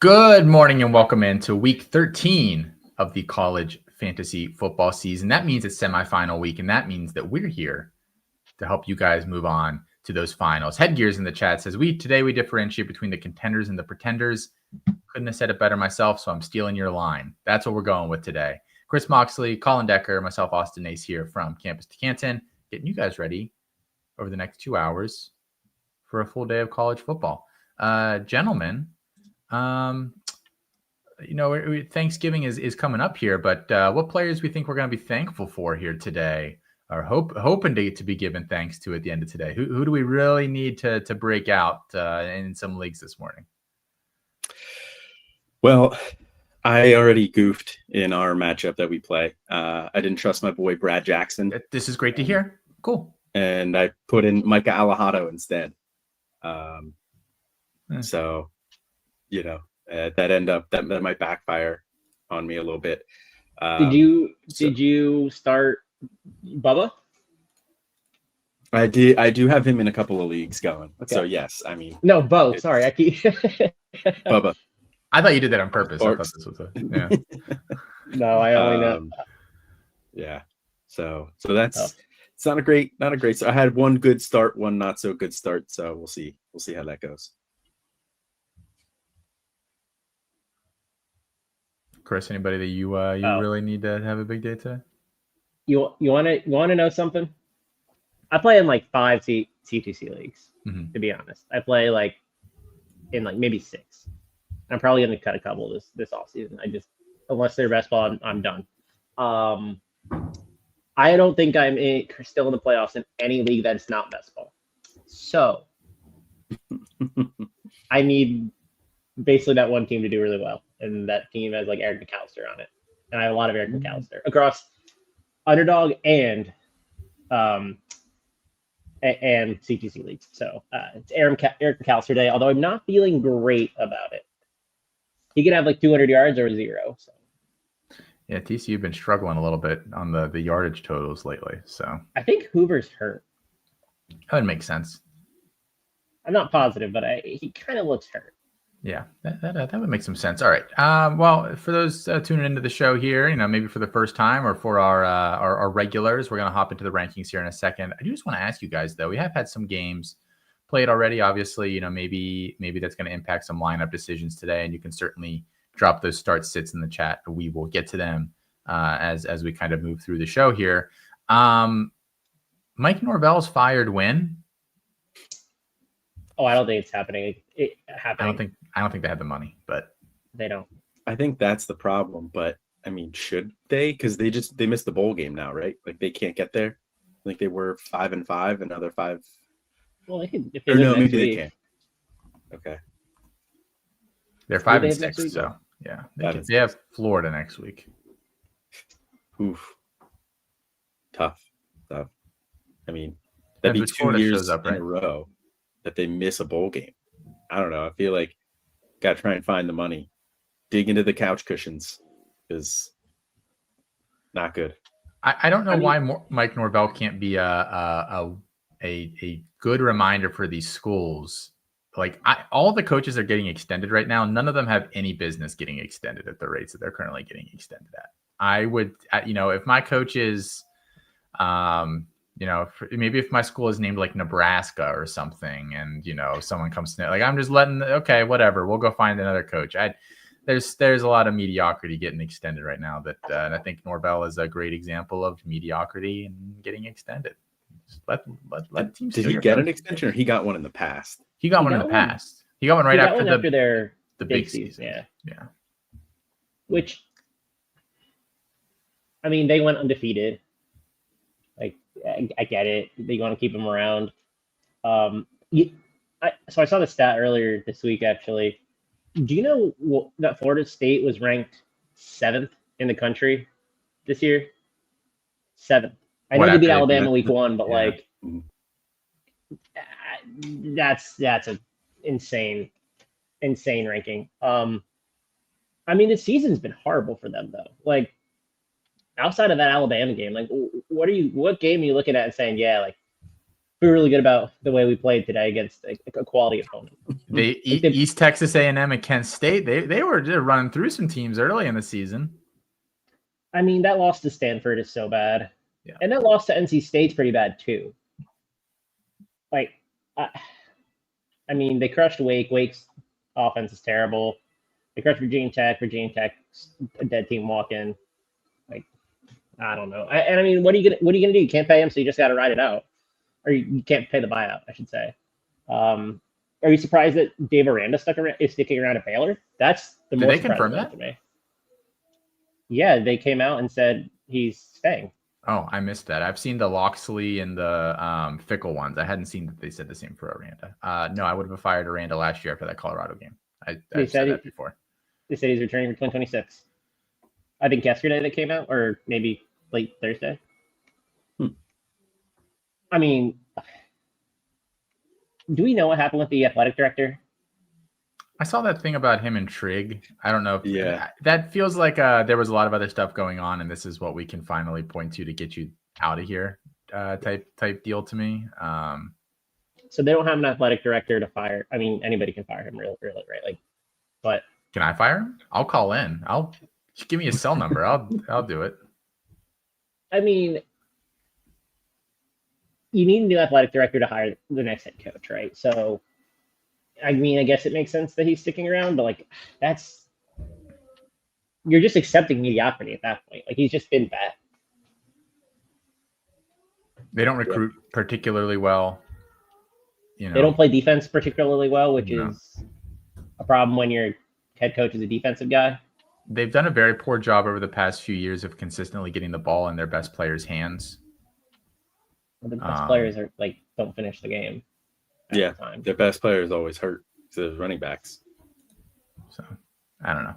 Good morning and welcome into week 13 of the college fantasy football season. That means it's semifinal week, and that means that we're here to help you guys move on to those finals. Headgears in the chat says, today we differentiate between the contenders and the pretenders. Couldn't have said it better myself, so I'm stealing your line. That's what we're going with today. Chris Moxley, Colin Decker, myself, Austin Ace here from campus to Canton, getting you guys ready over the next 2 hours for a full day of college football. Gentlemen, Thanksgiving is coming up here, but what players we think we're going to be thankful for here today, or hoping to be given thanks to at the end of today? Who do we really need to break out in some leagues this morning? Well, I already goofed in our matchup that we play. I didn't trust my boy Brad Jackson. This is great to hear. Cool. And I put in Micah Alejado instead. So, that might backfire on me a little bit. Did you start Bubba? I did. I do have him in a couple of leagues going. Okay. So yes, no, Bo. Sorry, I keep Bubba. I thought you did that on purpose. I thought this was No, I only know. Yeah. So that's it's not a great start. I had one good start, one not so good start. So we'll see how that goes. Chris, anybody that you really need to have a big day today? You want to know something? I play in like 5 C2C leagues. Mm-hmm. To be honest, I play in maybe 6. I'm probably going to cut a couple this off season. Unless they're best ball, I'm done. I don't think I'm still in the playoffs in any league that's not best ball. So I need basically that one team to do really well, and that team has Eric McAllister on it, and I have a lot of Eric McAllister across Underdog and CTC leagues. So it's Eric McAllister day, although I'm not feeling great about it. He could have 200 yards or 0. So. Yeah, TCU you've been struggling a little bit on the yardage totals lately. So I think Hoover's hurt. That would make sense. I'm not positive, but he kind of looks hurt. Yeah, that would make some sense. All right. Well, for those tuning into the show here, maybe for the first time or for our regulars, we're going to hop into the rankings here in a second. I do just want to ask you guys, though, we have had some games played already. Obviously, maybe that's going to impact some lineup decisions today, and you can certainly drop those start sits in the chat. We will get to them as we kind of move through the show here. Mike Norvell's fired when? Oh, I don't think it's happening. I don't think they have the money, but they don't. I think that's the problem. But should they? Because they missed the bowl game now, right? They can't get there. I think they were 5-5, another 5. Well, they could. Or no, maybe they can. Okay. They're 5-6, so yeah, they have Florida next week. Oof. Tough. That'd be 2 years in a row that they miss a bowl game. I don't know. I feel like got to try and find the money. Dig into the couch cushions is not good. I don't know why Mike Norvell can't be a good reminder for these schools. All the coaches are getting extended right now. None of them have any business getting extended at the rates that they're currently getting extended at. I would, if my coach is, maybe if my school is named Nebraska or something, and someone comes to I'm just okay, whatever, we'll go find another coach. There's a lot of mediocrity getting extended right now and I think Norvell is a great example of mediocrity and getting extended. Just let teams. Did he get an extension, or he got one in the past? He got one in the past. He got one right after the big season. Yeah. Which, they went undefeated. I get it. They want to keep him around. So I saw the stat earlier this week, actually. Do you know that Florida State was ranked 7th in the country this year? 7th. I know they beat Alabama week 1, but that's an insane ranking. The season's been horrible for them though. Outside of that Alabama game, what game are you looking at and saying, feel really good about the way we played today against a quality opponent. East Texas A&M and Kent State, they were just running through some teams early in the season. I mean, that loss to Stanford is so bad. Yeah. And that loss to NC State's pretty bad too. Like, I mean, they crushed Wake. Wake's offense is terrible. They crushed Virginia Tech. Virginia Tech's a dead team walk-in. Like, I don't know. And I mean, what are you gonna do? You can't pay him, so you just got to ride it out, or you can't pay the buyout, I should say. Are you surprised that Dave Aranda is sticking around at Baylor? That's the most. Did they confirm that to me. Yeah, they came out and said he's staying. Oh, I missed that. I've seen the Loxley and the Fickle ones. I hadn't seen that they said the same for Aranda. No, I would have fired Aranda last year after that Colorado game. I've said that before. They said he's returning for 2026. I think yesterday they came out, or maybe late Thursday. I mean, do we know what happened with the athletic director? I saw that thing about him and Trigg. I don't know. That feels like there was a lot of other stuff going on, and this is what we can finally point to get you out of here type deal to me. So they don't have an athletic director to fire. I mean, anybody can fire him, really, right? Like, but can I fire him? I'll call in. Just give me a cell number. I'll do it. I mean, you need a new athletic director to hire the next head coach, right? So, I mean, I guess it makes sense that he's sticking around, but like, you're just accepting mediocrity at that point. Like, he's just been bad. They don't recruit particularly well. They don't play defense particularly well, which is a problem when your head coach is a defensive guy. They've done a very poor job over the past few years of consistently getting the ball in their best players' hands. Well, the best players are don't finish the game. Yeah, their best players always hurt to the running backs. So I don't know.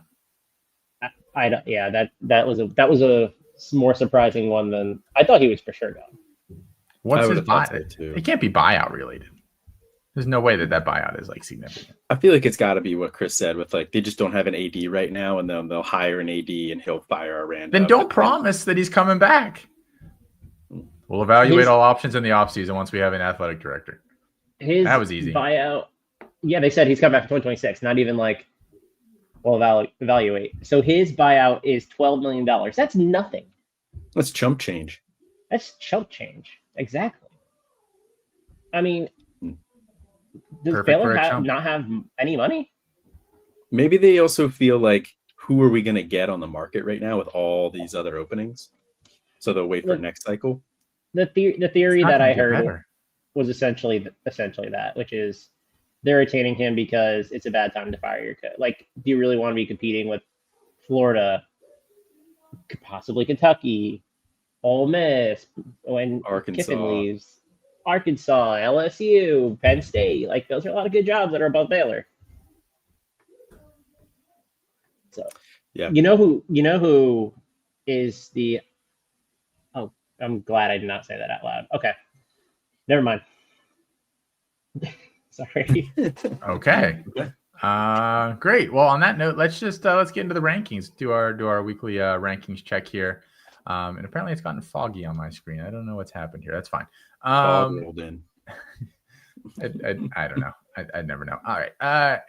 I don't. Yeah, that was a more surprising one than I thought he was for sure gone. What's his buyout? It can't be buyout related. There's no way that buyout is significant. I feel like it's got to be what Chris said with they just don't have an AD right now, and then they'll hire an AD and he'll fire Aranda. Then don't promise that he's coming back. We'll evaluate all options in the offseason once we have an athletic director. That was easy. Buyout. Yeah, they said he's coming back for 2026. Not even we'll evaluate. So his buyout is $12 million. That's nothing. That's chump change. That's chump change. Exactly. I mean, does Baylor not have any money? Maybe they also feel like, who are we going to get on the market right now with all these other openings? So they'll wait for next cycle. The theory that I heard was essentially that, which is they're retaining him because it's a bad time to fire your coach. Do you really want to be competing with Florida, possibly Kentucky, Ole Miss, when Kiffin leaves? Arkansas, LSU, Penn State, those are a lot of good jobs that are above Baylor. So, yeah, you know who is the? Oh, I'm glad I did not say that out loud. Okay, never mind. Sorry. Okay. Great. Well, on that note, let's get into the rankings. Do our weekly rankings check here. And apparently it's gotten foggy on my screen. I don't know what's happened here. That's fine. Rolled in. I don't know. I'd never know. All right.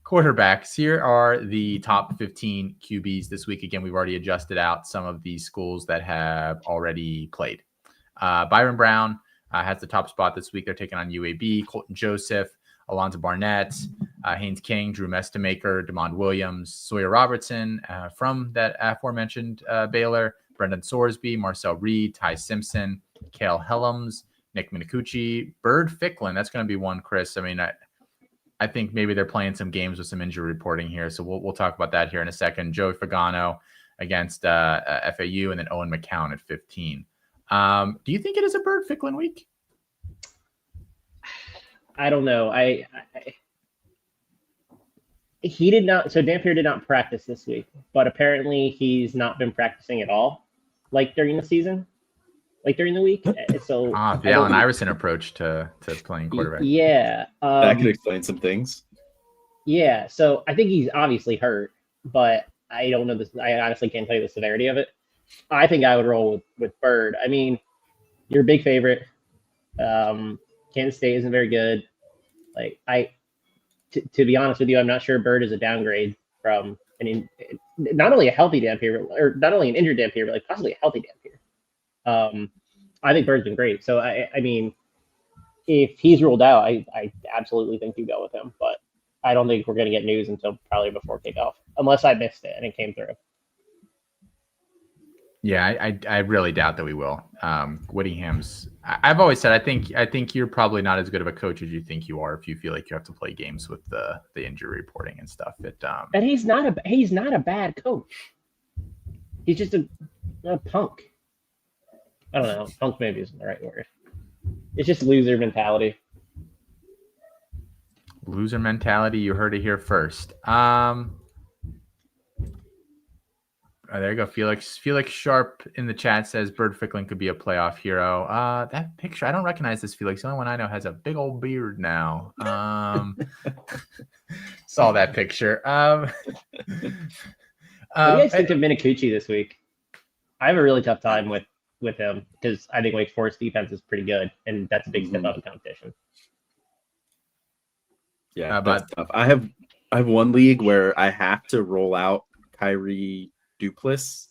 Quarterbacks. Here are the top 15 QBs this week. Again, we've already adjusted out some of these schools that have already played. Byron Brown has the top spot this week. They're taking on UAB. Colton Joseph, Alonzo Barnett, Haynes King, Drew Mestamaker, DeMond Williams, Sawyer Robertson from that aforementioned Baylor, Brendan Sorsby, Marcel Reed, Ty Simpson, Cale Helms, Nick Minicucci, Bird Ficklin. That's going to be one, Chris. I mean, I think maybe they're playing some games with some injury reporting here, so we'll talk about that here in a second. Joey Fagano against FAU, and then Owen McCown at 15. Do you think it is a Bird Ficklin week? I don't know. He did not. So Dampier did not practice this week, but apparently he's not been practicing at all, during the season, during the week. So the Allen Iverson approach to playing quarterback. Yeah, that could explain some things. Yeah, so I think he's obviously hurt, but I don't know this. I honestly can't tell you the severity of it. I think I would roll with Bird. I mean, you're a big favorite. Kansas State isn't very good. Like to be honest with you, I'm not sure Bird is a downgrade from not only a healthy Dampier, or not only an injured Dampier, but like possibly a healthy Dampier. I think Bird's been great. So I mean, if he's ruled out, I absolutely think you go with him. But I don't think we're going to get news until probably before kickoff, unless I missed it and it came through. Yeah, I really doubt that we will. Whittingham's. I've always said I think you're probably not as good of a coach as you think you are if you feel like you have to play games with the injury reporting and stuff. And he's not a bad coach. He's just a punk. I don't know. Punk maybe isn't the right word. It's just loser mentality. Loser mentality. You heard it here first. There you go. Felix Sharp in the chat says Bird Fickling could be a playoff hero. That picture, I don't recognize this Felix. The only one I know has a big old beard now. Saw that picture. What do you guys think of Minicucci this week? I have a really tough time with him because I think Wake Forest defense is pretty good, and that's a big step up in competition. Yeah, that's tough. I have one league where I have to roll out Kyrie Duplessis.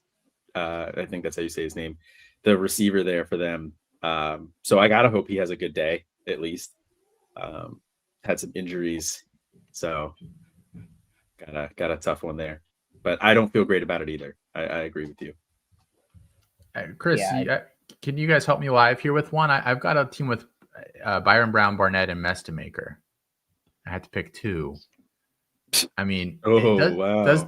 I think that's how you say his name, the receiver there for them. So I gotta hope he has a good day at least. Had some injuries, so got a tough one there. But I don't feel great about it either. I agree with you. Chris, can you guys help me live here with one? I've got a team with Byron Brown, Barnett, and Mestamaker. I had to pick two. I mean, does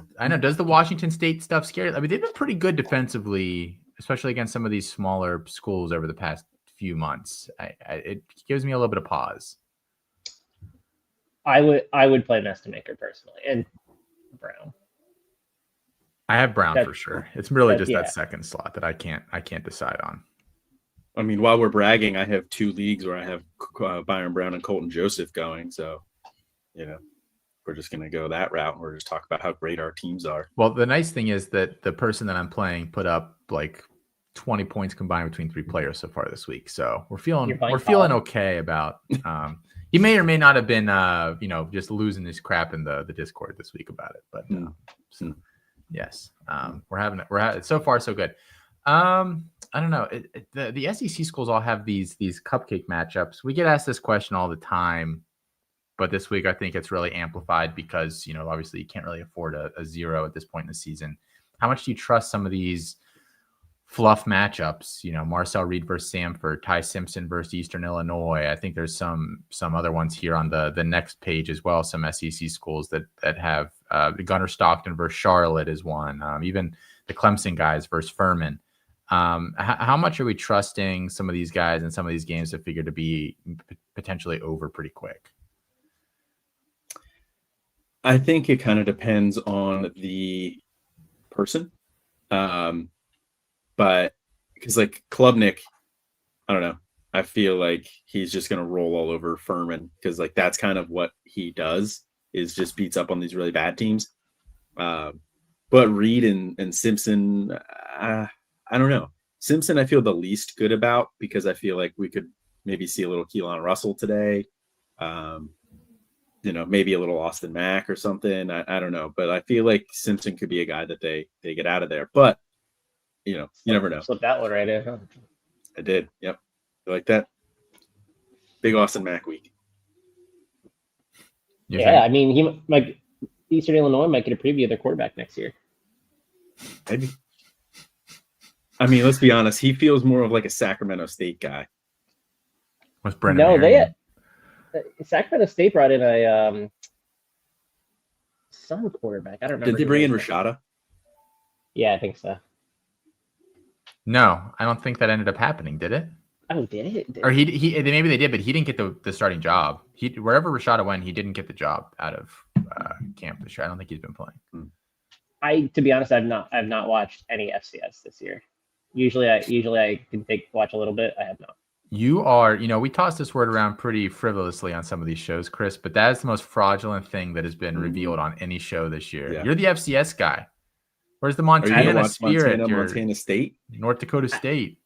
the Washington State stuff scare you? I mean, they've been pretty good defensively, especially against some of these smaller schools over the past few months. It gives me a little bit of pause. I would play Mestamaker personally, and Brown. I have Brown for sure. It's really just that second slot that I can't decide on. I mean, while we're bragging, I have two leagues where I have Byron Brown and Colton Joseph going. So, we're just going to go that route. We're just talk about how great our teams are. Well, the nice thing is that the person that I'm playing put up like 20 points combined between three players so far this week. So we're feeling okay about. He may or may not have been, just losing his crap in the Discord this week about it. But yes, we're having so far so good. I don't know. The SEC schools all have these cupcake matchups. We get asked this question all the time. But this week, I think it's really amplified because, obviously you can't really afford a zero at this point in the season. How much do you trust some of these fluff matchups? Marcel Reed versus Samford, Ty Simpson versus Eastern Illinois. I think there's some other ones here on the next page as well. Some SEC schools that have Gunnar Stockton versus Charlotte is one. Even the Clemson guys versus Furman. How much are we trusting some of these guys and some of these games that figure to be potentially over pretty quick? I think it kind of depends on the person. But because like Klubnik, I don't know. I feel like he's just going to roll all over Furman because like that's kind of what he does is just beats up on these really bad teams. But Reed and Simpson, I don't know. Simpson, I feel the least good about because I feel like we could maybe see a little Keelan Russell today. Maybe a little Austin Mack or something. I don't know. But I feel like Simpson could be a guy that they get out of there. But, you never know. Slip that one right in, huh? I did. Yep. You like that? Big Austin Mack week. I mean, he might Eastern Illinois might get a preview of their quarterback next year. Maybe. I mean, let's be honest. He feels more of like a Sacramento State guy. With Brennan. Sacramento State brought in a some quarterback. I don't remember. Did they bring in Rashada? Yeah, I think so. No, I don't think that ended up happening. Did it? Oh, did it? Or he maybe they did, but he didn't get the starting job. Wherever Rashada went, he didn't get the job out of camp this year. I don't think he's been playing. To be honest, I've not watched any FCS this year. Usually I can watch a little bit. I have not. You are, we toss this word around pretty frivolously on some of these shows, Chris, but that is the most fraudulent thing that has been revealed on any show this year. Yeah. You're the FCS guy. Where's the Montana Spirit? Montana State? North Dakota State.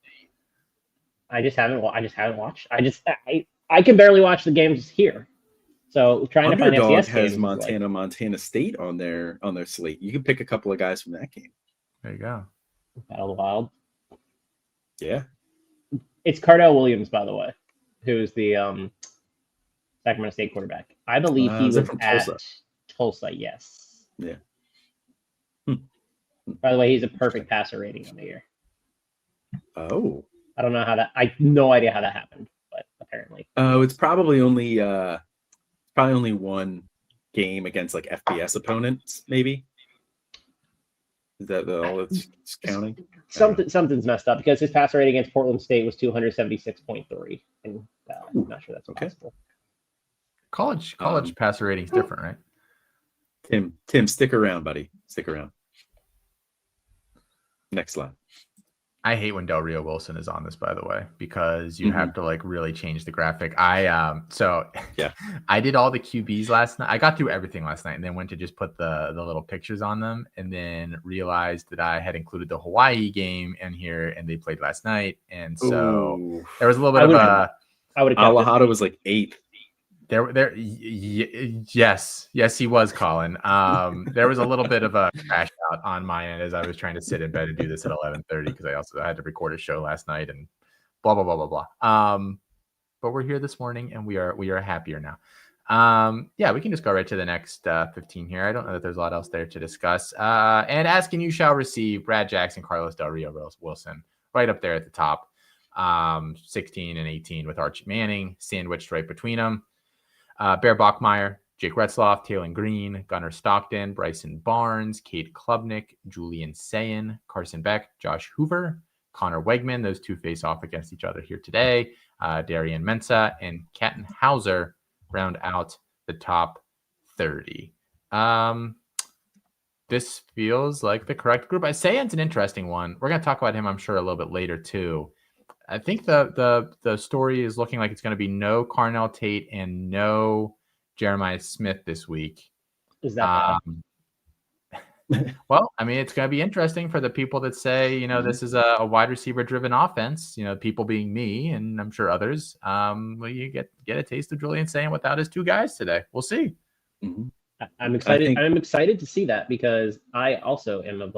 I just haven't watched. I can barely watch the games here. So trying to find Underdog FCS has games Montana State on their slate. You can pick a couple of guys from that game. There you go. Battle of the Wild. Yeah. It's Cardell Williams, by the way, who's the Sacramento State quarterback. I believe he was from at Tulsa. Yes. Yeah. By the way, he's a perfect passer rating on the year. Oh. I don't know how that. I have no idea how that happened, but apparently. Oh, it's probably only one game against like FBS opponents, maybe. Is that all it's counting? Something's messed up because his passer rating against Portland State was 276.3, and I'm not sure that's possible. College passer rating is different, right? Tim, stick around, buddy. Stick around. Next slide. I hate when Del Rio Wilson is on this, by the way, because you have to like really change the graphic. I did all the QBs last night. I got through everything last night and then went to just put the little pictures on them and then realized that I had included the Hawaii game in here and they played last night. And so there was a little bit of Alahada was like 8th. Yes, he was, Colin. There was a little bit of a crash out on my end as I was trying to sit in bed and do this at 11:30 because I had to record a show last night and blah blah blah blah blah. But we're here this morning and we are happier now. We can just go right to the next 15 here. I don't know that there's a lot else there to discuss. And asking you shall receive Brad Jackson, Carlos Del Rio Wilson, right up there at the top. 16 and 18 with Archie Manning sandwiched right between them. Bear Bachmeyer, Jake Retzloff, Taylor Green, Gunnar Stockton, Bryson Barnes, Cade Klubnik, Julian Sayin, Carson Beck, Josh Hoover, Connor Wegman. Those two face off against each other here today. Darian Mensah and Canton Hauser round out the top 30. This feels like the correct group. Sayin's an interesting one. We're going to talk about him, I'm sure, a little bit later too. I think the story is looking like it's going to be no Carnell Tate and no Jeremiah Smith this week. Is that well, I mean, it's going to be interesting for the people that say, this is a wide receiver driven offense, people being me and I'm sure others. You get a taste of Julian Sayin without his two guys today. We'll see. Mm-hmm. I'm excited. I'm excited to see that because I also am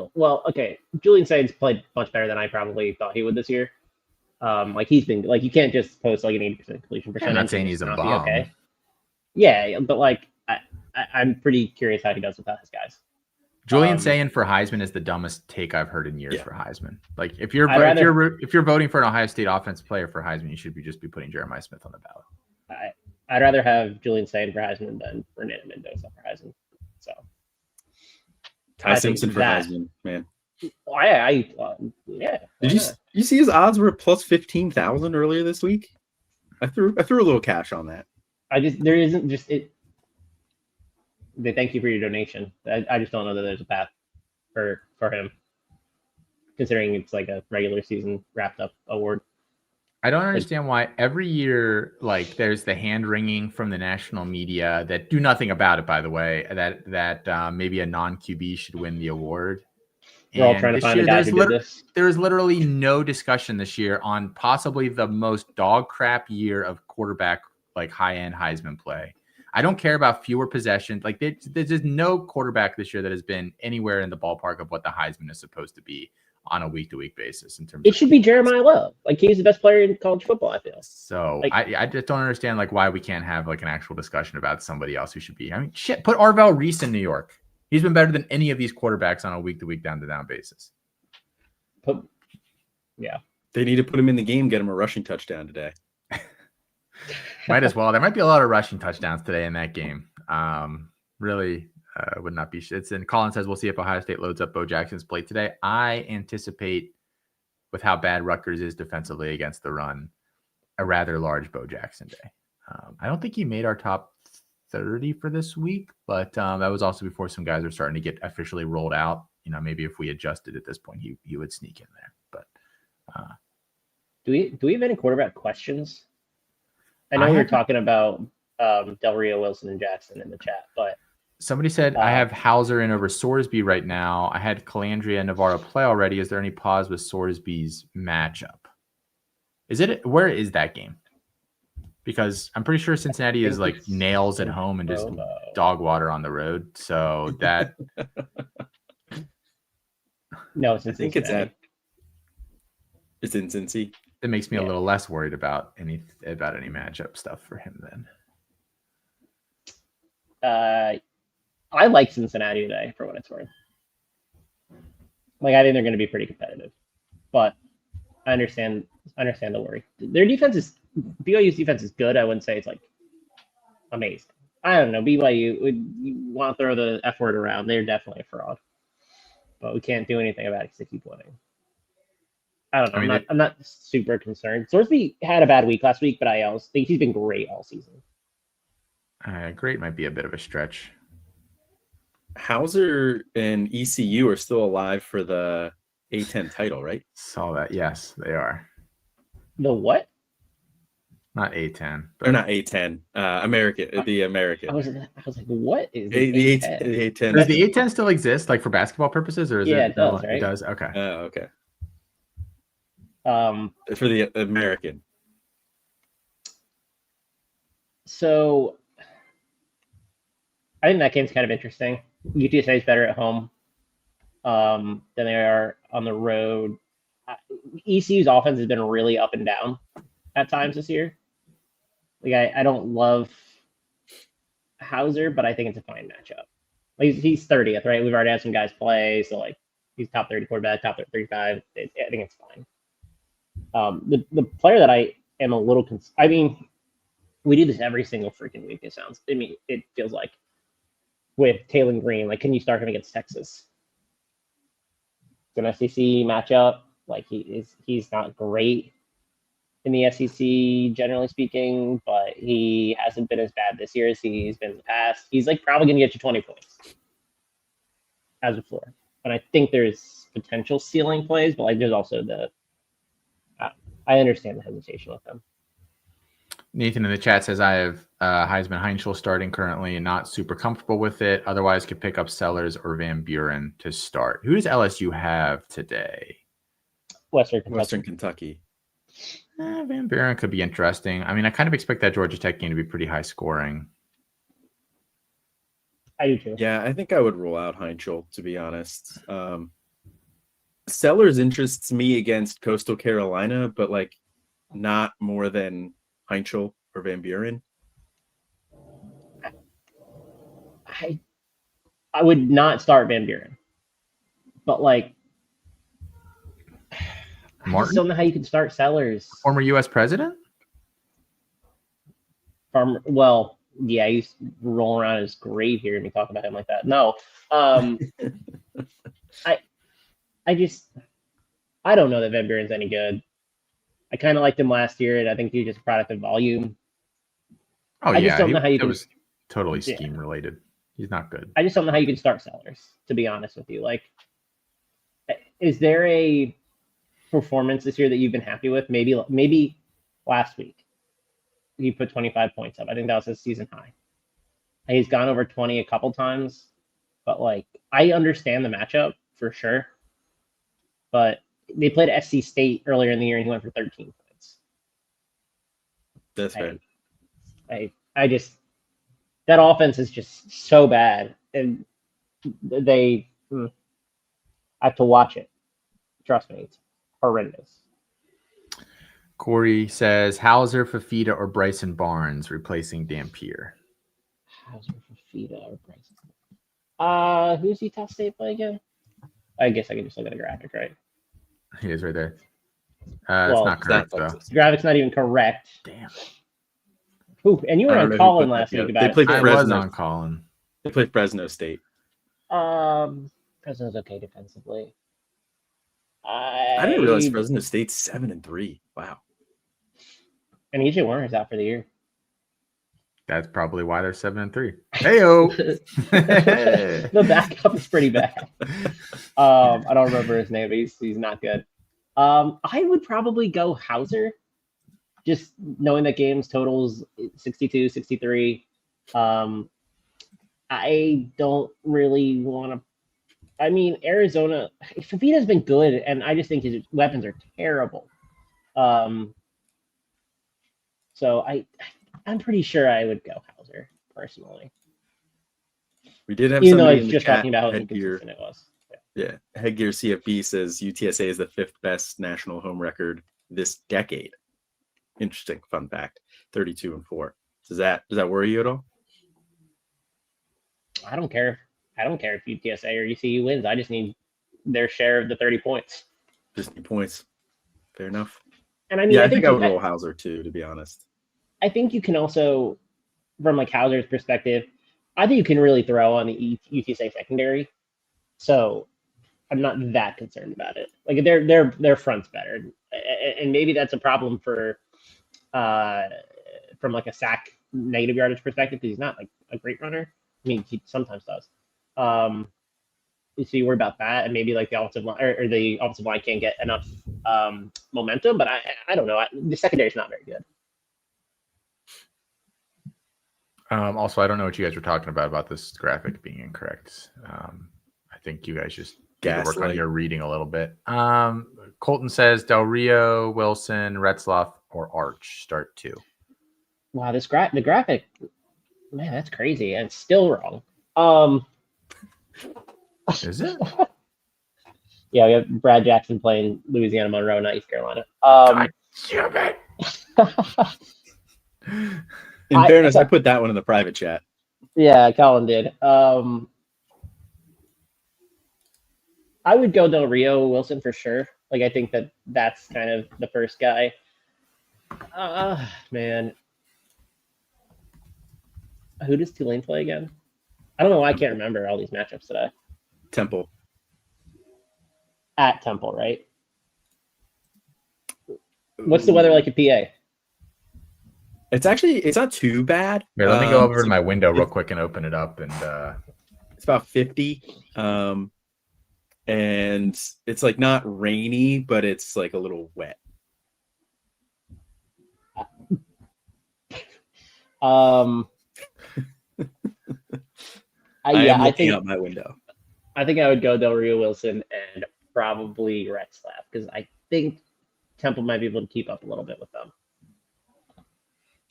Julian Sayin's played much better than I probably thought he would this year. He's been you can't just post like an 80% completion percentage. I'm not saying he's a bomb. Okay. Yeah, but I'm pretty curious how he does without his guys. Julian Sayin for Heisman is the dumbest take I've heard in years for Heisman. Like if you're voting for an Ohio State offensive player for Heisman, you should be putting Jeremiah Smith on the ballot. I'd rather have Julian Sayin for Heisman than Fernando Mendoza for Heisman. So Ty Simpson for Heisman, man. Did you see his odds were at plus 15,000 earlier this week? I threw a little cash on that. They thank you for your donation. I just don't know that there's a path for him, considering it's like a regular season wrapped up award. I don't understand why every year, there's the hand wringing from the national media that do nothing about it, by the way, that maybe a non-QB should win the award. We're all trying to find a guy who did this. There's literally no discussion this year on possibly the most dog crap year of quarterback, high-end Heisman play. I don't care about fewer possessions. There's just no quarterback this year that has been anywhere in the ballpark of what the Heisman is supposed to be on a week-to-week basis. In terms, it should be Jeremiah Love. He's the best player in college football, I feel. So I just don't understand why we can't have an actual discussion about somebody else who should be. I mean, shit, put Arvell Reese in New York. He's been better than any of these quarterbacks on a week-to-week, down-to-down basis. They need to put him in the game, get him a rushing touchdown today. Might as well. There might be a lot of rushing touchdowns today in that game. Really would not be. And Colin says, we'll see if Ohio State loads up Bo Jackson's plate today. I anticipate, with how bad Rutgers is defensively against the run, a rather large Bo Jackson day. I don't think he made our top 30 for this week, but that was also before some guys are starting to get officially rolled out. Maybe if we adjusted at this point, he would sneak in there. But do we have any quarterback questions? I know we were talking about Del Rio, Wilson, and Jackson in the chat, but somebody said I have Hauser in over Sorsby right now. I had Calandria and Navarro play already. Is there any pause with Sorsby's matchup? Where is that game? Because I'm pretty sure Cincinnati is like nails at home and just dog water on the road. So that no, it's in Cincinnati. It's in Cincy. It makes me a little less worried about any matchup stuff for him then. I like Cincinnati today for what it's worth. Like I think they're going to be pretty competitive, but I understand the worry. Their BYU's defense is good. I wouldn't say it's like amazing. I don't know. BYU, you want to throw the F word around. They're definitely a fraud, but we can't do anything about it because they keep winning. I don't know. I'm not super concerned. Sorsby had a bad week last week, but I think he's been great all season. Great might be a bit of a stretch. Hauser and ECU are still alive for the A10 title, right? Saw that. Yes, they are. The what? Not A10. Or not A10. American. The American. I was like, what is the A10? Does the A10 still exist, like for basketball purposes, or is it does, right? It does. Okay. Okay. For the American. So I think that game's kind of interesting. UTSA is better at home than they are on the road. ECU's offense has been really up and down at times this year. Like I don't love Hauser, but I think it's a fine matchup. Like he's 30th, right? We've already had some guys play, so like he's top 30 quarterback, top 35. I think it's fine. The player that I am a little I mean, we do this every single freaking week. It feels like with Taylor Green, like, can you start him against Texas? It's an SEC matchup. Like he's not great in the SEC, generally speaking, but he hasn't been as bad this year as he's been in the past. He's like probably going to get you 20 points as a floor. And I think there's potential ceiling plays, but like there's also I understand the hesitation with them. Nathan in the chat says, I have Heisman Heinschel starting currently and not super comfortable with it. Otherwise, could pick up Sellers or Van Buren to start. Who does LSU have today? Western Kentucky. Van Buren could be interesting. I mean, I kind of expect that Georgia Tech game to be pretty high scoring. I do too. Yeah, I think I would rule out Heinschel, to be honest. Sellers interests me against Coastal Carolina, but like not more than Heinschel or Van Buren. I would not start Van Buren, but like Martin? I just don't know how you can start Sellers. Former U.S. president? Well, yeah, he's rolling around his grave here and me talk about him like that. No, I don't know that Van Buren's any good. I kind of liked him last year, and I think he's just a product of volume. Oh, I just don't know how you can. It was totally scheme related. He's not good. I just don't know how you can start Sellers, to be honest with you. Like, is there a performance this year that you've been happy with? Maybe last week he put 25 points up. I think that was his season high. And he's gone over 20 a couple times, but like I understand the matchup for sure. But they played SC State earlier in the year and he went for 13 points. That's right. I just that offense is just so bad, and I have to watch it. Trust me, it's horrendous. Corey says Hauser, Fafita, or Bryson Barnes replacing Dampier. Hauser, Fafita, or Bryson. Who's Utah State play again? I guess I can just look at the graphic, right? He is right there. It's not correct, though. The graphic's not even correct. Damn. Ooh, and you were on Colin last week about it. I was on Colin. They played Fresno State. Fresno's okay defensively. I didn't realize Fresno State's 7-3. Wow. And EJ Warner's out for the year. That's probably why they're 7-3. Heyo. The backup is pretty bad. I don't remember his name, but he's not good. I would probably go Hauser, just knowing that games totals 62, 63. I don't really want to. I mean, Arizona, Fafita's been good, and I just think his weapons are terrible. So I'm pretty sure I would go Hauser personally. We did have even though I somebody was in the just chat, talking about how Headgear. inconsistent it was. Yeah, Headgear CFB says UTSA is the 5th best national home record this decade. Interesting fun fact: 32-4. Does that worry you at all? I don't care. I don't care if UTSA or ECU wins. I just need their share of the 30 points. Just need points. Fair enough. And I mean, I think I would roll Hauser too, to be honest. I think you can also, from like Hauser's perspective, I think you can really throw on the UTSA secondary. So I'm not that concerned about it. Like their front's better, and maybe that's a problem for from like a sack negative yardage perspective because he's not like a great runner. I mean, he sometimes does. So you worry about that, and maybe like the offensive line or the offensive line can't get enough momentum. But I don't know. The secondary is not very good. Also, I don't know what you guys were talking about this graphic being incorrect. I think you guys just need to work on your reading a little bit. Colton says Del Rio, Wilson, Retzloff, or Arch start 2. Wow, the graphic, man, that's crazy, and it's still wrong. Is it? Yeah, we have Brad Jackson playing Louisiana Monroe, not East Carolina. In fairness, I put that one in the private chat. Yeah, Colin did. I would go Del Rio Wilson for sure. Like, I think that's kind of the first guy. Man. Who does Tulane play again? I don't know why I can't remember all these matchups today. Temple. At Temple, right? What's the weather like in PA? It's not too bad. Here, let me go over to my window real quick and open it up. And it's about 50. And it's like not rainy, but it's like a little wet. I think out my window. I think I would go Del Rio Wilson and probably Retzlaff because I think Temple might be able to keep up a little bit with them.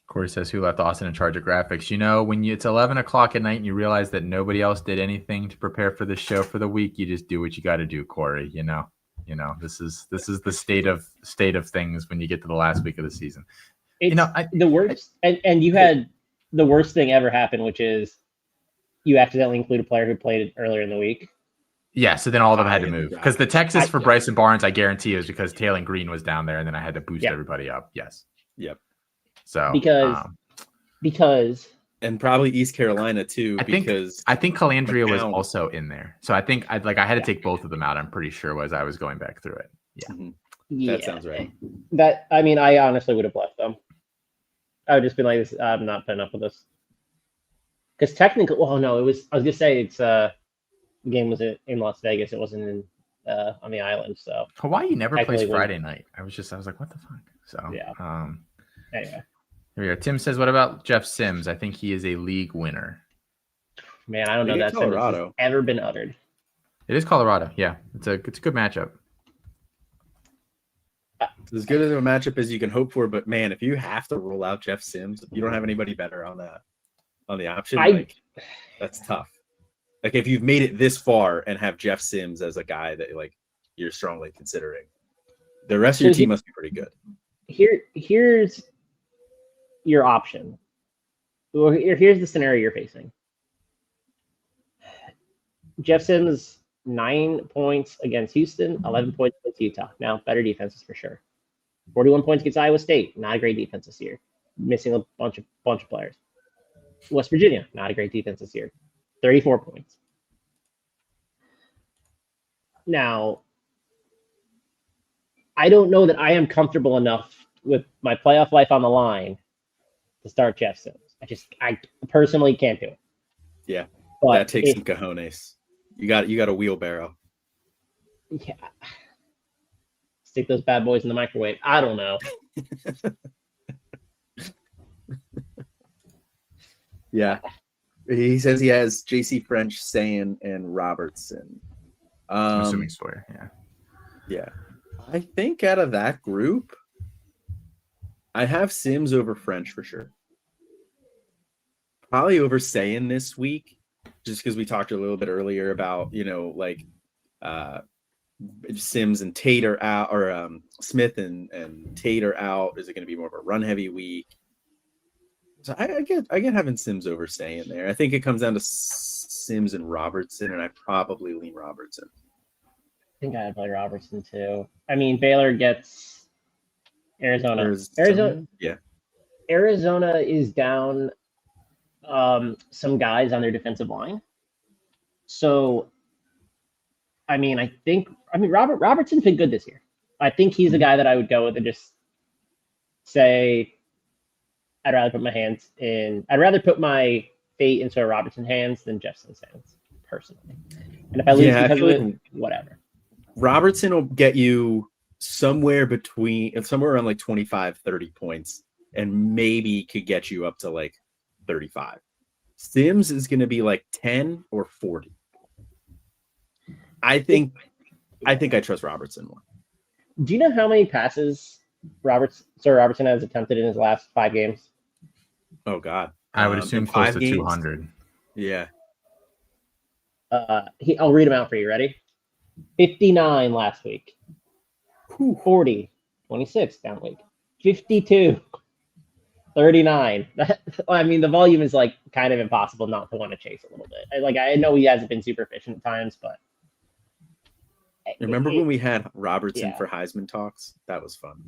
Corey says, who left Austin in charge of graphics? You know, when it's 11 o'clock at night and you realize that nobody else did anything to prepare for the show for the week, you just do what you got to do, Corey. You know, this is the state of things when you get to the last week of the season. It's the worst, and you had the worst thing ever happen, which is you accidentally include a player who played earlier in the week. Yeah, so then all of them had to move because the Texas for Bryson Barnes, I guarantee, is because Taylor Green was down there, and then I had to boost everybody up. Yes. Yep. So because and probably East Carolina too. I think Calandria was also in there. So I think I had to take both of them out. I'm pretty sure as I was going back through it. Yeah. Mm-hmm. That sounds right. I honestly would have left them. I would just be like, I'm not putting up with this. Because technically, well, no, I was gonna say it's the game was in Las Vegas. It wasn't in on the island. So Hawaii never plays Friday night. I was like, what the fuck? So yeah. Anyway. Here we go. Tim says, what about Jeff Sims? I think he is a league winner. Man, I don't know that Colorado has ever been uttered. It is Colorado. Yeah, it's a good matchup. It's as good as a matchup as you can hope for, but man, if you have to roll out Jeff Sims, if you don't have anybody better on the option, that's tough. Like if you've made it this far and have Jeff Sims as a guy that like you're strongly considering, the rest of your team must be pretty good. Here's your option. Well, here's the scenario you're facing. Jeff Sims 9 points against Houston, 11 points against Utah. Now better defenses for sure. 41 points against Iowa State, not a great defense this year. Missing a bunch of players. West Virginia, not a great defense this year. 34 points. Now, I don't know that I am comfortable enough with my playoff life on the line to start Jeff Sims. I personally can't do it. Yeah, but that takes some cojones. You got a wheelbarrow. Yeah. Stick those bad boys in the microwave. I don't know. Yeah. He says he has JC French, Sayin, and Robertson. I'm assuming Sawyer, yeah. Yeah. I think out of that group, I have Sims over French for sure. Probably over Sayin this week, just because we talked a little bit earlier about, like Sims and Tate are out, or Smith and Tate are out. Is it going to be more of a run heavy week? So I get having Sims over Sayin there. I think it comes down to Sims and Robertson, and I probably lean Robertson. I think I'd play Robertson too. I mean, Baylor gets Arizona. Yeah. Arizona is down some guys on their defensive line. So, I mean, Robertson's been good this year. I think he's the guy that I would go with and just say, I'd rather put my fate into Robertson's hands than Jefferson's hands, personally. And if I lose because of it, whatever. Robertson will get you somewhere around like 25, 30 points, and maybe could get you up to like 35. Sims is going to be like 10 or 40. I think I trust Robertson more. Do you know how many passes Robertson has attempted in his last 5 games? Oh God, I would assume close to 200. Yeah. I'll read them out for you. Ready? 59 last week. 40, 26 down week. 52, 39. I mean, the volume is like kind of impossible not to want to chase a little bit. I know he hasn't been super efficient at times, but remember when we had Robertson for Heisman talks? That was fun.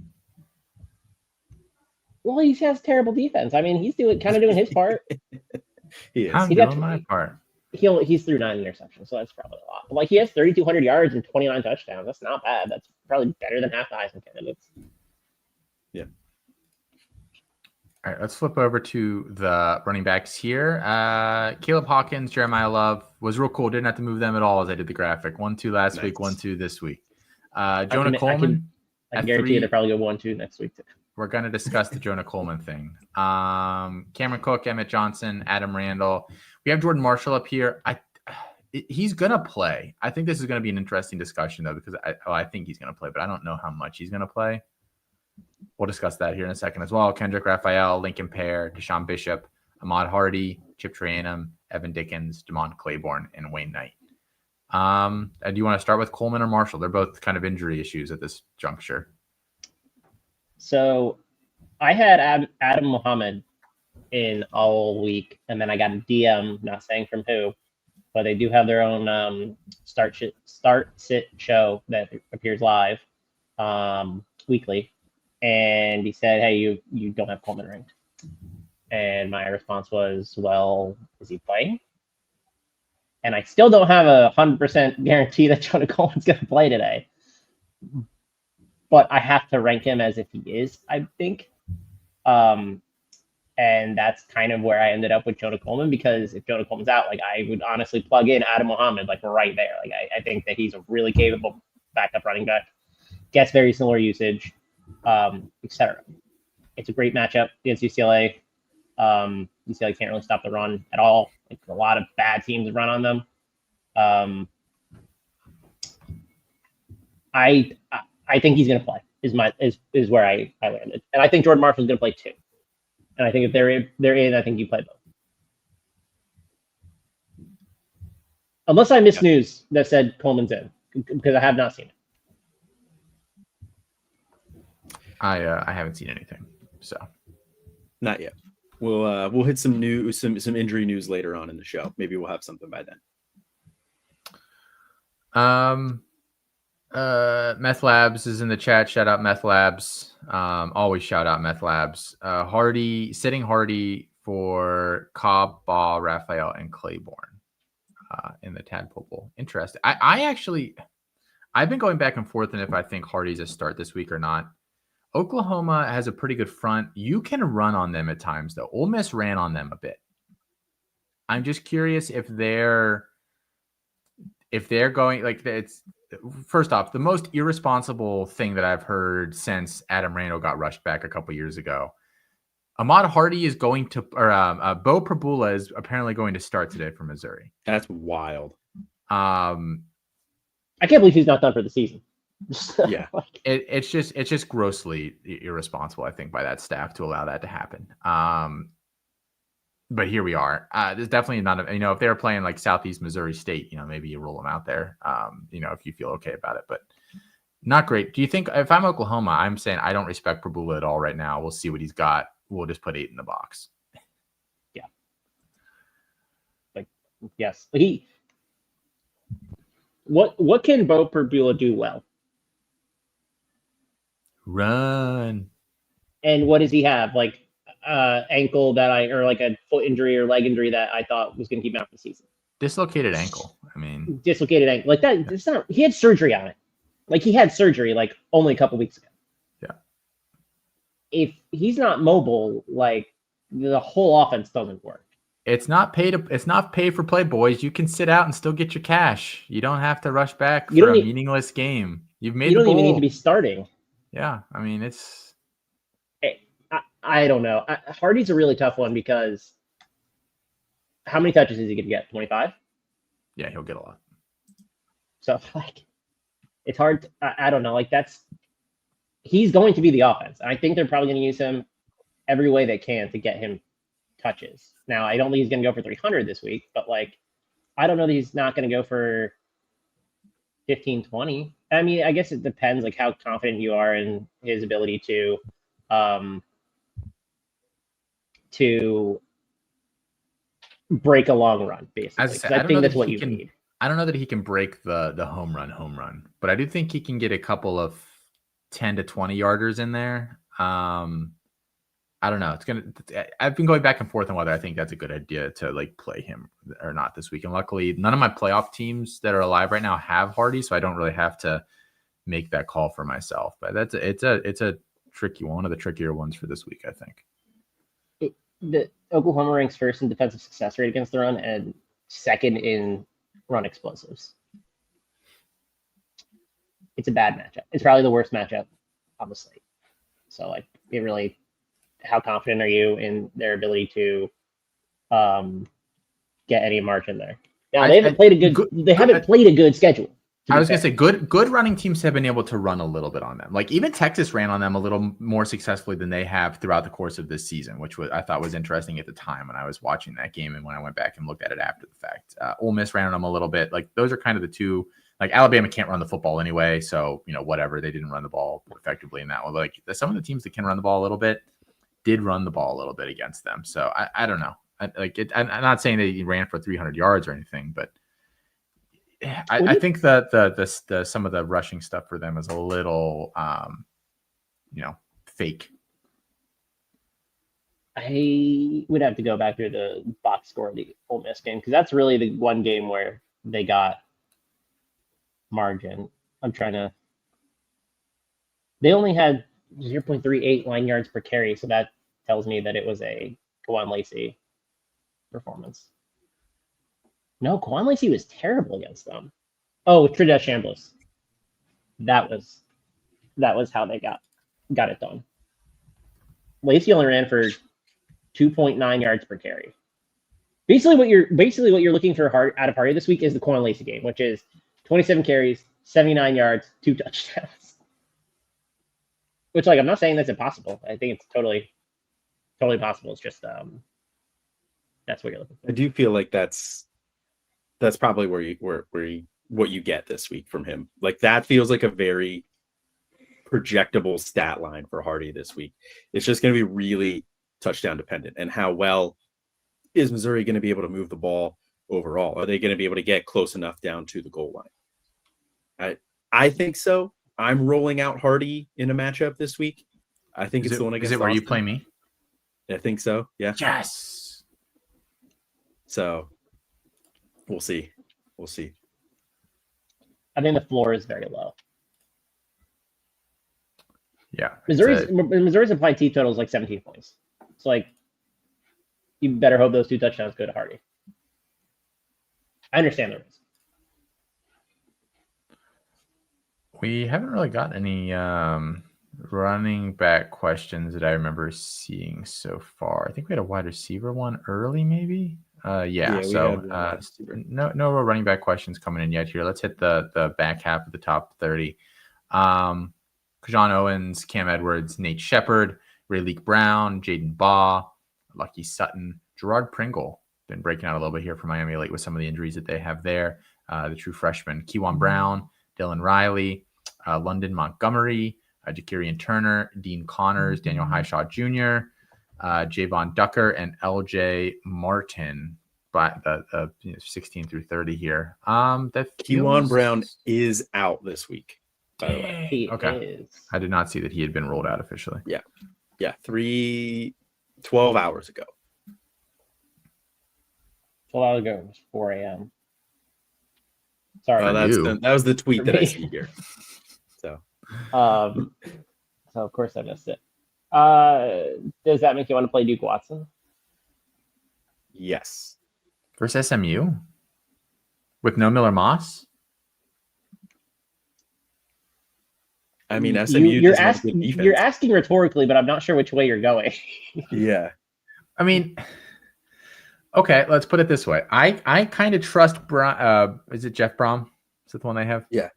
Well, he has terrible defense. I mean, he's doing his part. He is. I'm doing my part. He's threw 9 interceptions, so that's probably a lot. But he has 3,200 yards and 29 touchdowns. That's not bad. That's probably better than half the Heisman candidates. Yeah. All right, let's flip over to the running backs here. Caleb Hawkins, Jeremiah Love was real cool. Didn't have to move them at all as I did the graphic. 1-2 last week, 1-2 this week. Jonah Coleman. I can guarantee you they're probably go 1-2 next week too. We're going to discuss the Jonah Coleman thing. Cameron Cook, Emmett Johnson, Adam Randall. We have Jordan Marshall up here. He's going to play. I think this is going to be an interesting discussion, though, because I think he's going to play, but I don't know how much he's going to play. We'll discuss that here in a second as well. Kendrick Raphael, Lincoln Pear, Deshaun Bishop, Ahmad Hardy, Chip Trayanum, Evan Dickens, Damon Claiborne, and Wayne Knight. Do you want to start with Coleman or Marshall? They're both kind of injury issues at this juncture. So I had Adam Muhammad in all week, and then I got a DM, not saying from who, but they do have their own start sit show that appears live weekly. And he said, hey, you don't have Coleman ranked. And my response was, well, is he playing? And I still don't have a 100% guarantee that Jonah Coleman's going to play today. But I have to rank him as if he is, I think. And that's kind of where I ended up with Jonah Coleman, because if Jonah Coleman's out, I would honestly plug in Adam Muhammad right there. I think that he's a really capable backup running back, gets very similar usage, etc. It's a great matchup against UCLA. UCLA can't really stop the run at all. A lot of bad teams run on them. I think he's going to play. Is where I landed, and I think Jordan Marshall's going to play too. And I think if they're in, I think you play both. Unless I missed news that said Coleman's in, because I have not seen it. I haven't seen anything, so not yet. We'll hit some injury news later on in the show. Maybe we'll have something by then. Meth Labs is in the chat. Shout out Meth Labs. Always shout out Meth Labs. Sitting Hardy for Cobb, Ball, Raphael, and Claiborne in the Tadpole Bowl. Interesting. I've been going back and forth on if I think Hardy's a start this week or not. Oklahoma has a pretty good front. You can run on them at times, though. Ole Miss ran on them a bit. I'm just curious if they're going it's. First off, the most irresponsible thing that I've heard since Adam Randall got rushed back a couple years ago. Ahmad Hardy is going to, Bo Prabula is apparently going to start today for Missouri. That's wild. I can't believe he's not done for the season. Yeah. It's just grossly irresponsible, I think, by that staff to allow that to happen. But here we are. There's definitely not if they were playing like Southeast Missouri State, maybe you roll them out there, if you feel okay about it, but not great. Do you think if I'm Oklahoma, I'm saying I don't respect Prabula at all right now. We'll see what he's got. We'll just put 8 in the box. Yeah. Yes. What can Bo Prabula do well? Run. And what does he have? Like ankle or like a foot injury or leg injury that I thought was going to keep him out for the season. Dislocated ankle. Dislocated ankle. Like that. Yeah. It's not. He had surgery on it. Like he had surgery like only a couple weeks ago. Yeah. If he's not mobile, like the whole offense doesn't work. It's not pay for play, boys. You can sit out and still get your cash. You don't have to rush back for a meaningless game. You've made. You don't even need to be starting. Yeah, I mean it's. I don't know. Hardy's a really tough one because how many touches is he going to get? 25? Yeah, he'll get a lot. So it's hard. I don't know. He's going to be the offense. I think they're probably going to use him every way they can to get him touches. Now, I don't think he's going to go for 300 this week, but I don't know that he's not going to go for 15, 20. I mean, I guess it depends how confident you are in his ability to break a long run, basically. I think that's what you need. I don't know that he can break the home run, but I do think he can get a couple of 10 to 20 yarders in there. I don't know. I've been going back and forth on whether I think that's a good idea to play him or not this week. And luckily, none of my playoff teams that are alive right now have Hardy, so I don't really have to make that call for myself. But it's a tricky one of the trickier ones for this week, I think. The Oklahoma ranks first in defensive success rate against the run and second in run explosives. It's a bad matchup. It's probably the worst matchup on the slate. So it really, how confident are you in their ability to get any margin there? Now they haven't played a good schedule. I was going to say good running teams have been able to run a little bit on them. Even Texas ran on them a little more successfully than they have throughout the course of this season, which I thought was interesting at the time when I was watching that game and when I went back and looked at it after the fact. Ole Miss ran on them a little bit. Those are kind of the two. Alabama can't run the football anyway, so whatever. They didn't run the ball effectively in that one. But some of the teams that can run the ball a little bit did run the ball a little bit against them. So I don't know. I'm not saying that he ran for 300 yards or anything, but I think that the some of the rushing stuff for them is a little, fake. I would have to go back through the box score of the Ole Miss game because that's really the one game where they got margin. They only had 0.38 line yards per carry, so that tells me that it was a Kwan Lacey performance. No, Kwan Lacey was terrible against them. Oh, Trinidad Chambliss. That was how they got it done. Lacey only ran for 2.9 yards per carry. Basically, what you're looking for out of Hardy this week is the Kwan Lacey game, which is 27 carries, 79 yards, 2 touchdowns. Which, I'm not saying that's impossible. I think it's totally possible. It's just that's what you're looking for. I do feel like that's probably what you get this week from him. That feels like a very projectable stat line for Hardy this week. It's just going to be really touchdown dependent. And how well is Missouri going to be able to move the ball overall? Are they going to be able to get close enough down to the goal line? I think so. I'm rolling out Hardy in a matchup this week. I think it's the one against Is it where you play me? I think so. Yeah. Yes. So we'll see. I think the floor is very low. Yeah. Missouri's implied T total is 17 points. So you better hope those 2 touchdowns go to Hardy. I understand the risk. We haven't really got any running back questions that I remember seeing so far. I think we had a wide receiver one early, maybe. So no real running back questions coming in yet here. Let's hit the back half of the top 30. Kajon Owens, Cam Edwards, Nate Shepard, Rayleigh Brown, Jaden Baugh, Lucky Sutton, Gerard Pringle. Been breaking out a little bit here for Miami late with some of the injuries that they have there. The true freshman, Kewan Brown, Dylan Riley, London Montgomery, Jakirian Turner, Dean Connors, Daniel Highshaw Jr., Javon Ducker, and LJ Martin. But 16 through 30 here. Kewan Brown is out this week, by the way. He is. I did not see that he had been rolled out officially. Yeah. 12 hours ago. 12 hours ago, it was 4 a.m. Sorry. That was the tweet that I see here. So of course I missed it. Does that make you want to play Duke Watson? Yes. Versus SMU? With no Miller Moss? I mean, SMU you're asking rhetorically, but I'm not sure which way you're going. Yeah. I mean, okay, let's put it this way. I kind of trust is it Jeff Brom? Is that the one they have? Yeah.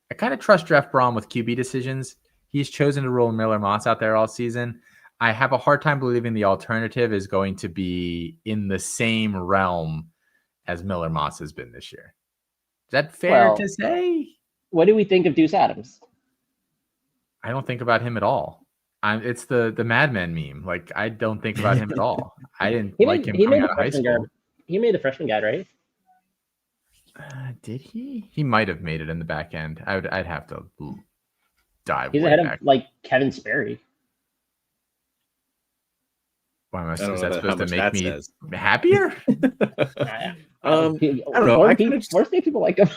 I kind of trust Jeff Brom with QB decisions. He's chosen to roll Miller Moss out there all season. I have a hard time believing the alternative is going to be in the same realm as Miller Moss has been this year. Is that fair to say? What do we think of Deuce Adams? I don't think about him at all. It's the Mad Men meme. Like, I don't think about him at all. I didn't like him coming out of high school. He made the freshman guide, right? Did he? He might have made it in the back end. I'd have to dive. He's ahead of like Kevin Sperry. Why am I supposed to make me happier? I don't know. More state people like him.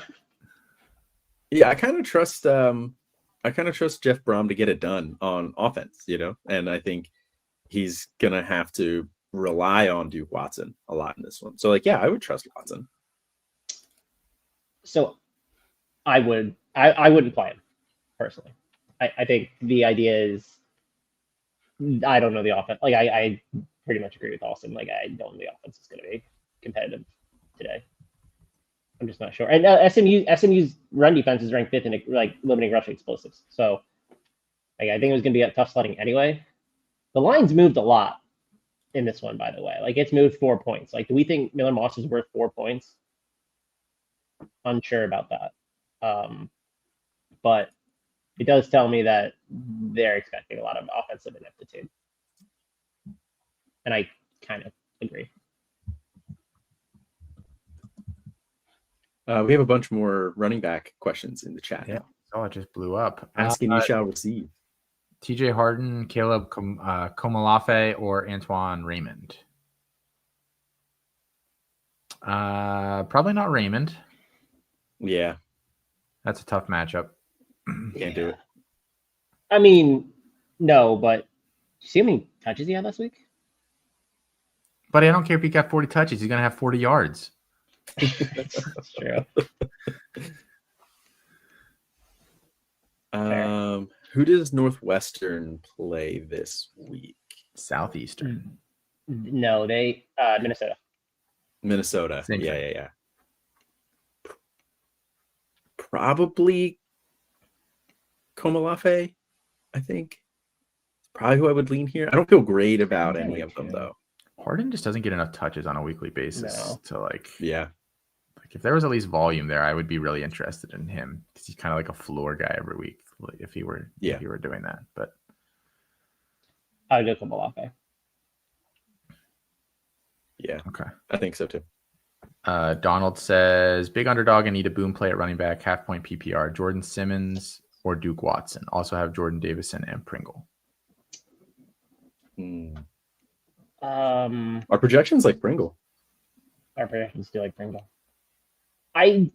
Yeah, I kind of trust Jeff Brom to get it done on offense, and I think he's gonna have to rely on Duke Watson a lot in this one. So, I would trust Watson. So, I wouldn't play him personally. I think the idea is, I don't know the offense. Like, I pretty much agree with Austin. Like, I don't know the offense is going to be competitive today. I'm just not sure. And SMU's run defense is ranked 5th in limiting rushing explosives. So, I think it was going to be a tough sledding anyway. The line's moved a lot in this one, by the way. Like, it's moved 4 points. Like, do we think Miller Moss is worth 4 points? Unsure about that. But it does tell me that they're expecting a lot of offensive ineptitude. And I kind of agree. We have a bunch more running back questions in the chat. Yeah. Oh, it just blew up. Asking you shall receive. TJ Harden, Caleb Komalafe, or Antoine Raymond? Probably not Raymond. Yeah. That's a tough matchup. Can't do it. I mean, no, but you see how many touches he had last week? But I don't care if he got 40 touches. He's going to have 40 yards. That's true. Who does Northwestern play this week? Southeastern. No, they Minnesota. Minnesota. Same thing. Yeah. Probably Komalafe, I think. Probably who I would lean here. I don't feel great about any of them, though. Harden just doesn't get enough touches on a weekly basis to Yeah. Like, if there was at least volume there, I would be really interested in him because he's kind of like a floor guy every week if he were doing that. But I would go Komalafe. Yeah. Okay. I think so too. Donald says, big underdog and need a boom play at running back, half point PPR, Jordan Simmons or Duke Watson. Also have Jordan Davison and Pringle. Our projections like Pringle. Our projections do like Pringle. I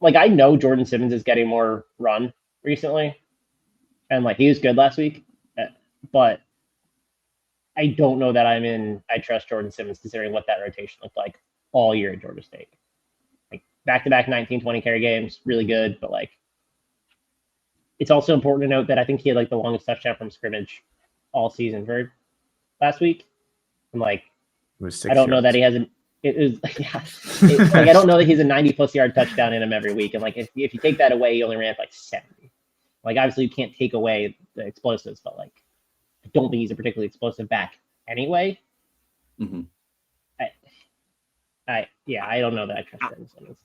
know Jordan Simmons is getting more run recently. And he was good last week. But I don't know that I trust Jordan Simmons considering what that rotation looked like all year at Georgia State. Back-to-back 19, 20 carry games, really good, but it's also important to note that I think he had the longest touchdown from scrimmage all season for last week. And I don't know that he hasn't. I don't know that he's a 90+ yard touchdown in him every week. And if you take that away, he only ran 70. Like, obviously, you can't take away the explosives, but like, I don't think he's a particularly explosive back anyway. Mm-hmm. I don't know that I trust Brandon Simmons.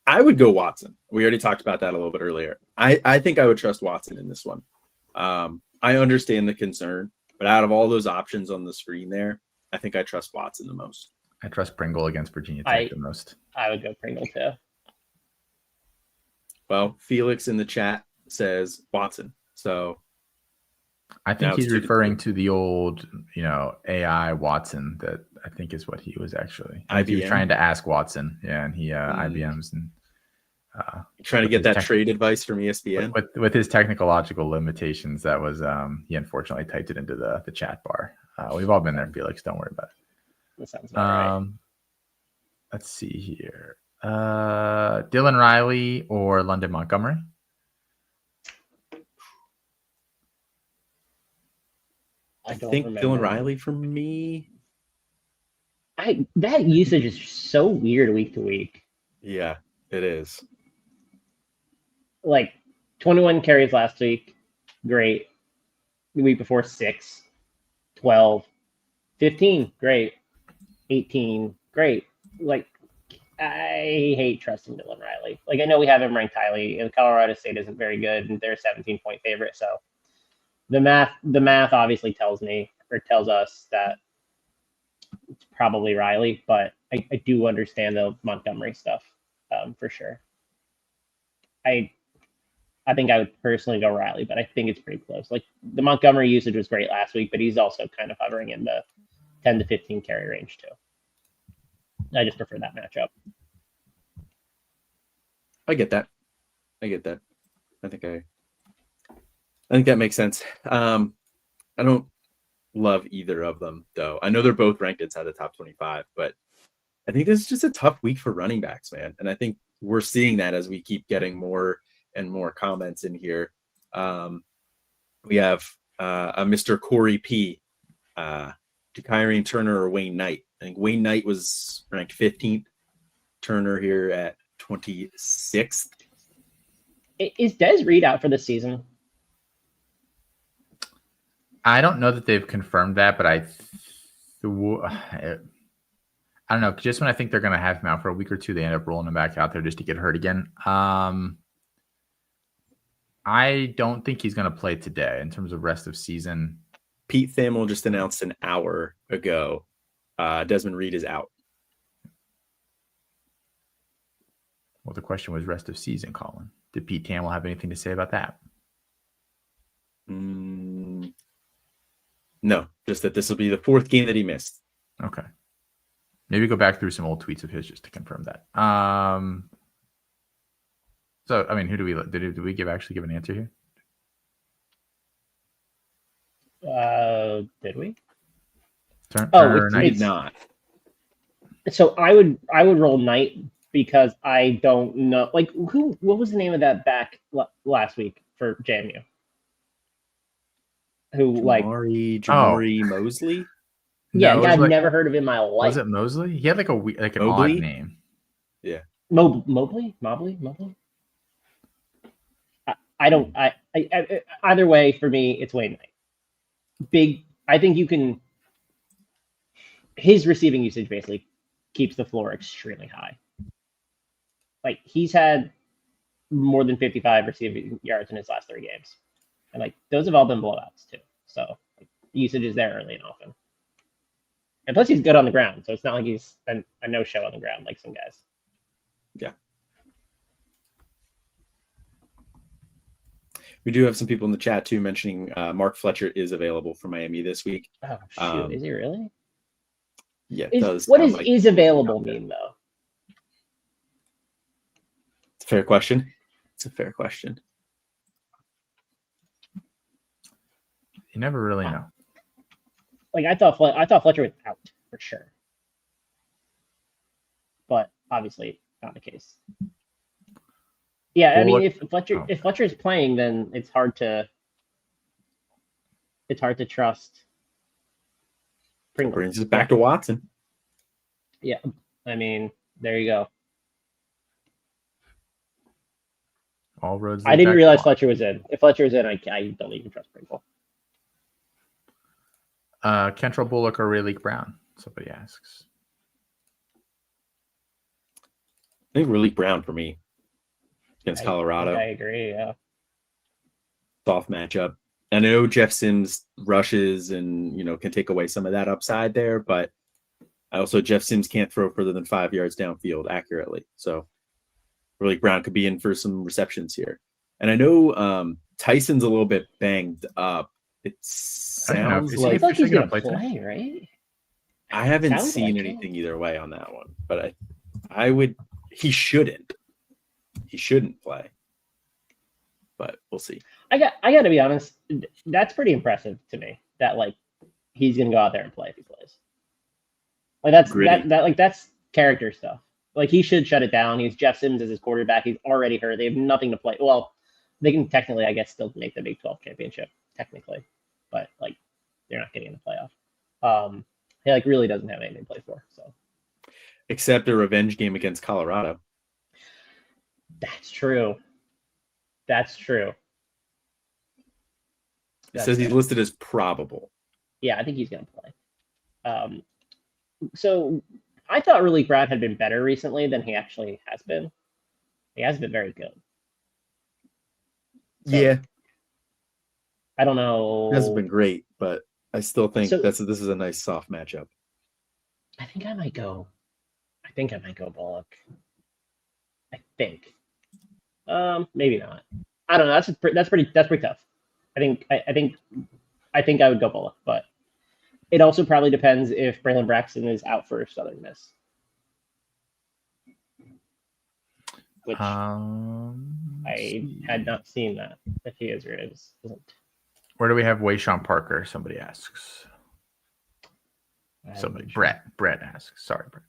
I would go Watson. We already talked about that a little bit earlier. I think I would trust Watson in this one. I understand the concern, but out of all those options on the screen there, I think I trust Watson the most. I trust Pringle against Virginia Tech the most. I would go Pringle too. Well, Felix in the chat says Watson. So I think he's referring to the old, AI Watson that I think is what he was actually. He was trying to ask Watson. Yeah, and he IBMs and trying to get that trade advice from ESPN. With his technological limitations, that was he unfortunately typed it into the chat bar. We've all been there, Felix. Don't worry about it. That sounds about right. Let's see here. Dylan Riley or London Montgomery? I think Dylan Riley for me. That usage is so weird week to week. Yeah, it is. Like 21 carries last week, great. The week before 6, 12, 15, great. 18, great. Like, I hate trusting Dylan Riley. Like, I know we have him ranked highly, and Colorado State isn't very good, and they're a 17-point favorite. So the math obviously tells us that it's probably Riley, but I do understand the Montgomery stuff for sure. I think I would personally go Riley, but I think it's pretty close. Like, the Montgomery usage was great last week, but he's also kind of hovering in the 10 to 15 carry range too. I just prefer that matchup. I get that. I think that makes sense. I don't love either of them, though. I know they're both ranked inside the top 25, but I think this is just a tough week for running backs, man. And I think we're seeing that as we keep getting more and more comments in here. We have a Mr. Corey P. Kyrie Turner or Wayne Knight. I think Wayne Knight was ranked 15th. Turner here at 26th. Is Des Reed out for the season? I don't know that they've confirmed that, but I don't know. Just when I think they're going to have him out for a week or two, they end up rolling him back out there just to get hurt again. I don't think he's going to play today in terms of rest of season. Pete Thamel just announced an hour ago Desmond Reed is out. Well, the question was rest of season, Colin. Did Pete Thamel have anything to say about that? No, just that this will be the 4th game that he missed. Okay. Maybe go back through some old tweets of his just to confirm that. So, I mean, who do we did we actually give an answer here? Did we? Turner we did not. So I would roll Knight because I don't know. Like, what was the name of that back last week for JMU? Jamari Mosley? Yeah, I've never heard of him in my life. Was it Mosley? He had like an odd name. Yeah. Mobley? I don't. I either way for me, it's Wayne Knight. I think you can. His receiving usage basically keeps the floor extremely high. Like, he's had more than 55 receiving yards in his last 3 games, and like those have all been blowouts too. So like, the usage is there early and often. And plus, he's good on the ground, so it's not like he's a no-show on the ground like some guys. Yeah. We do have some people in the chat too mentioning Mark Fletcher is available for Miami this week. Oh shoot, is he really? Yeah, it does. What does is available mean though? It's a fair question. You never really know. Like, I thought Fletcher was out for sure, but obviously not the case. Yeah, I mean, if Fletcher is playing, then it's hard to trust Pringle. Brings us back to Watson. Yeah, I mean, there you go. All roads. I didn't realize Fletcher was in. If Fletcher was in, I don't even trust Pringle. Kentrell Bullock or Ray Leak Brown? Somebody asks. I think Ray Leak Brown for me against Colorado. I agree. Yeah. Soft matchup. I know Jeff Sims rushes and can take away some of that upside there, but Jeff Sims can't throw further than 5 yards downfield accurately. So Ray Leak Brown could be in for some receptions here. And I know Tyson's a little bit banged up. It sounds like he's going to play, right? I haven't seen anything either way on that one, but I would. He shouldn't play, but we'll see. I got to be honest. That's pretty impressive to me. That he's going to go out there and play if he plays. That's character stuff. He should shut it down. He's Jeff Sims as his quarterback. He's already hurt. They have nothing to play. Well, they can technically, I guess, still make the Big 12 championship technically, but they're not getting in the playoff. He really doesn't have anything to play for. So, except a revenge game against Colorado. That's true. It says he's listed as probable. Yeah, I think he's going to play. So I thought Ray Leak Brown had been better recently than he actually has been. He has been very good. So, yeah. I don't know. It hasn't been great, but I still think this is a nice soft matchup. I think I might go Bullock. I think. Maybe not. I don't know. That's pretty tough. I think I would go Bullock, but it also probably depends if Braylon Braxton is out for Southern Miss. Which I had not seen that. If he is or isn't. Where do we have Wayshawn Parker? Somebody asks. Brett asks. Sorry, Brett.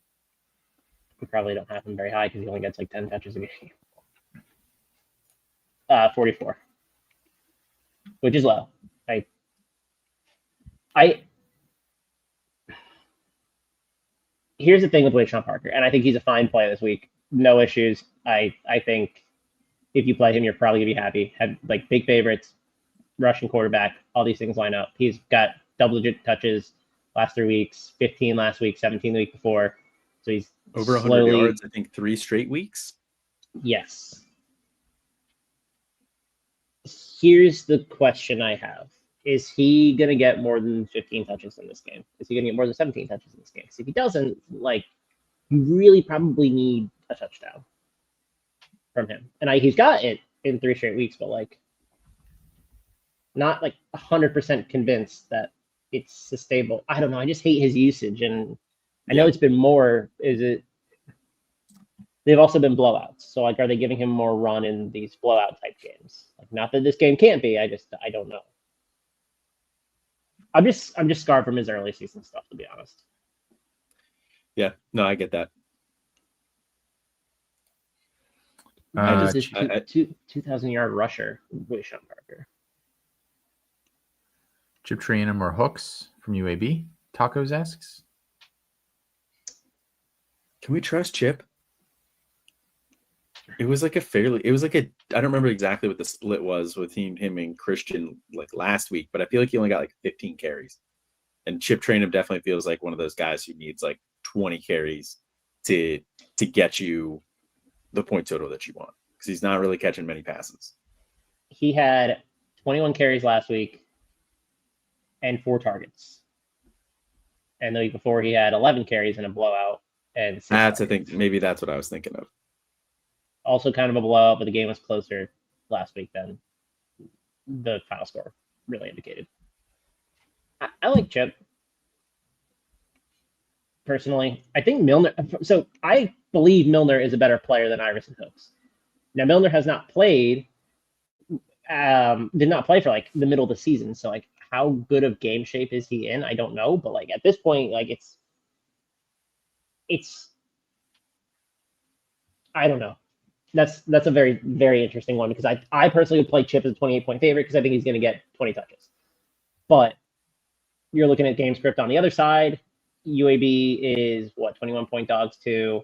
We probably don't have him very high because he only gets 10 touches a game. 44, which is low. Here's the thing with Wayshawn Parker, and I think he's a fine play this week. No issues. I think if you play him, you're probably gonna be happy. Have big favorites, Russian quarterback, all these things line up. He's got double-digit touches last 3 weeks, 15 last week, 17 the week before. So he's over 100 yards, I think 3 straight weeks. Yes. Here's the question I have. Is he going to get more than 15 touches in this game? Is he going to get more than 17 touches in this game? Because if he doesn't, you really probably need a touchdown from him. And he's got it in 3 straight weeks, but not 100% convinced that it's sustainable. I don't know. I just hate his usage, and I know it's been more. They've also been blowouts. So are they giving him more run in these blowout type games? Not that this game can't be. I don't know. I'm just scarred from his early season stuff, to be honest. Yeah, no, I get that. Does this 2,000-yard rusher, Wayshawn Parker? Chip Trainum or Hooks from UAB? Tacos asks. Can we trust Chip? It was I don't remember exactly what the split was with him and Christian last week, but I feel like he only got 15 carries. And Chip Trainum definitely feels like one of those guys who needs 20 carries to get you the point total that you want, because he's not really catching many passes. He had 21 carries last week and 4 targets. And the week before he had 11 carries in a blowout and 6 targets. I think maybe that's what I was thinking of. Also kind of a blowout, but the game was closer last week than the final score really indicated. I like Chip. Personally, I think Milner. So I believe Milner is a better player than Iverson Hooks. Now Milner has not played, did not play for the middle of the season. So how good of game shape is he in? I don't know, but at this point, it's I don't know. That's a very, very interesting one, because I personally would play Chip as a 28-point favorite because I think he's going to get 20 touches. But you're looking at game script on the other side. UAB is 21-point dogs too.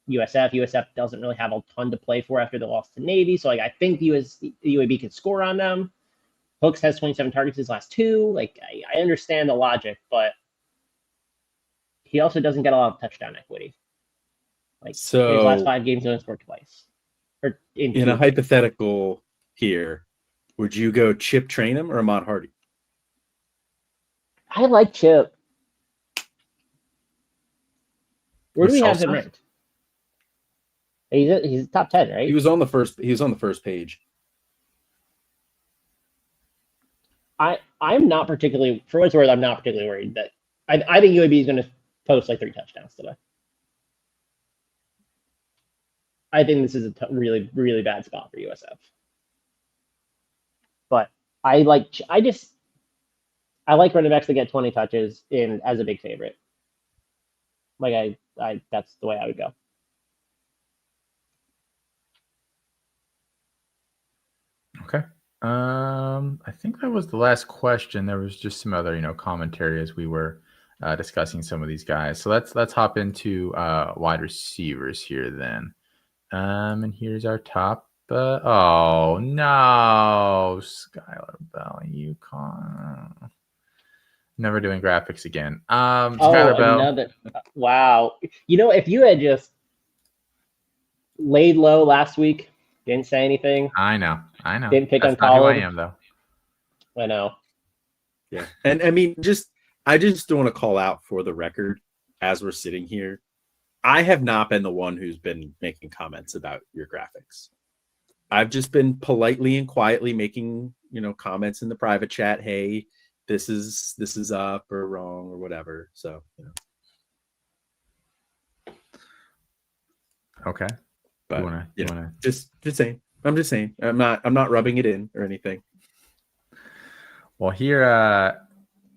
USF. USF doesn't really have a ton to play for after the loss to Navy. So, like, I think UAB can score on them. Hooks has 27 targets his last 2. Like, I understand the logic, but he also doesn't get a lot of touchdown equity. Like, so his last 5 games, he only scored twice. Or in a hypothetical here, would you go Chip Trainum or Ahmad Hardy? I like Chip. Where do we have him ranked? He's top 10, right? He was on the first page. I'm not particularly, for what it's worth, I'm not particularly worried that I think UAB is going to post like 3 touchdowns today. I think this is a really, really bad spot for USF. But I like running backs to get 20 touches in as a big favorite. Like that's the way I would go. Okay. I think that was the last question. There was just some other, commentary as we were discussing some of these guys. So let's hop into wide receivers here then. And here's our top. Oh no, Skylar Bell, you can't. Never doing graphics again. Skylar Bell. Wow. If you had just laid low last week, didn't say anything. I know. Didn't pick on college. Who I am, though. I know. Yeah. And I mean, I just want to call out for the record as we're sitting here. I have not been the one who's been making comments about your graphics. I've just been politely and quietly making, comments in the private chat. Hey, this is up or wrong or whatever. So, Okay. But just saying. I'm just saying. I'm not rubbing it in or anything. Well, here's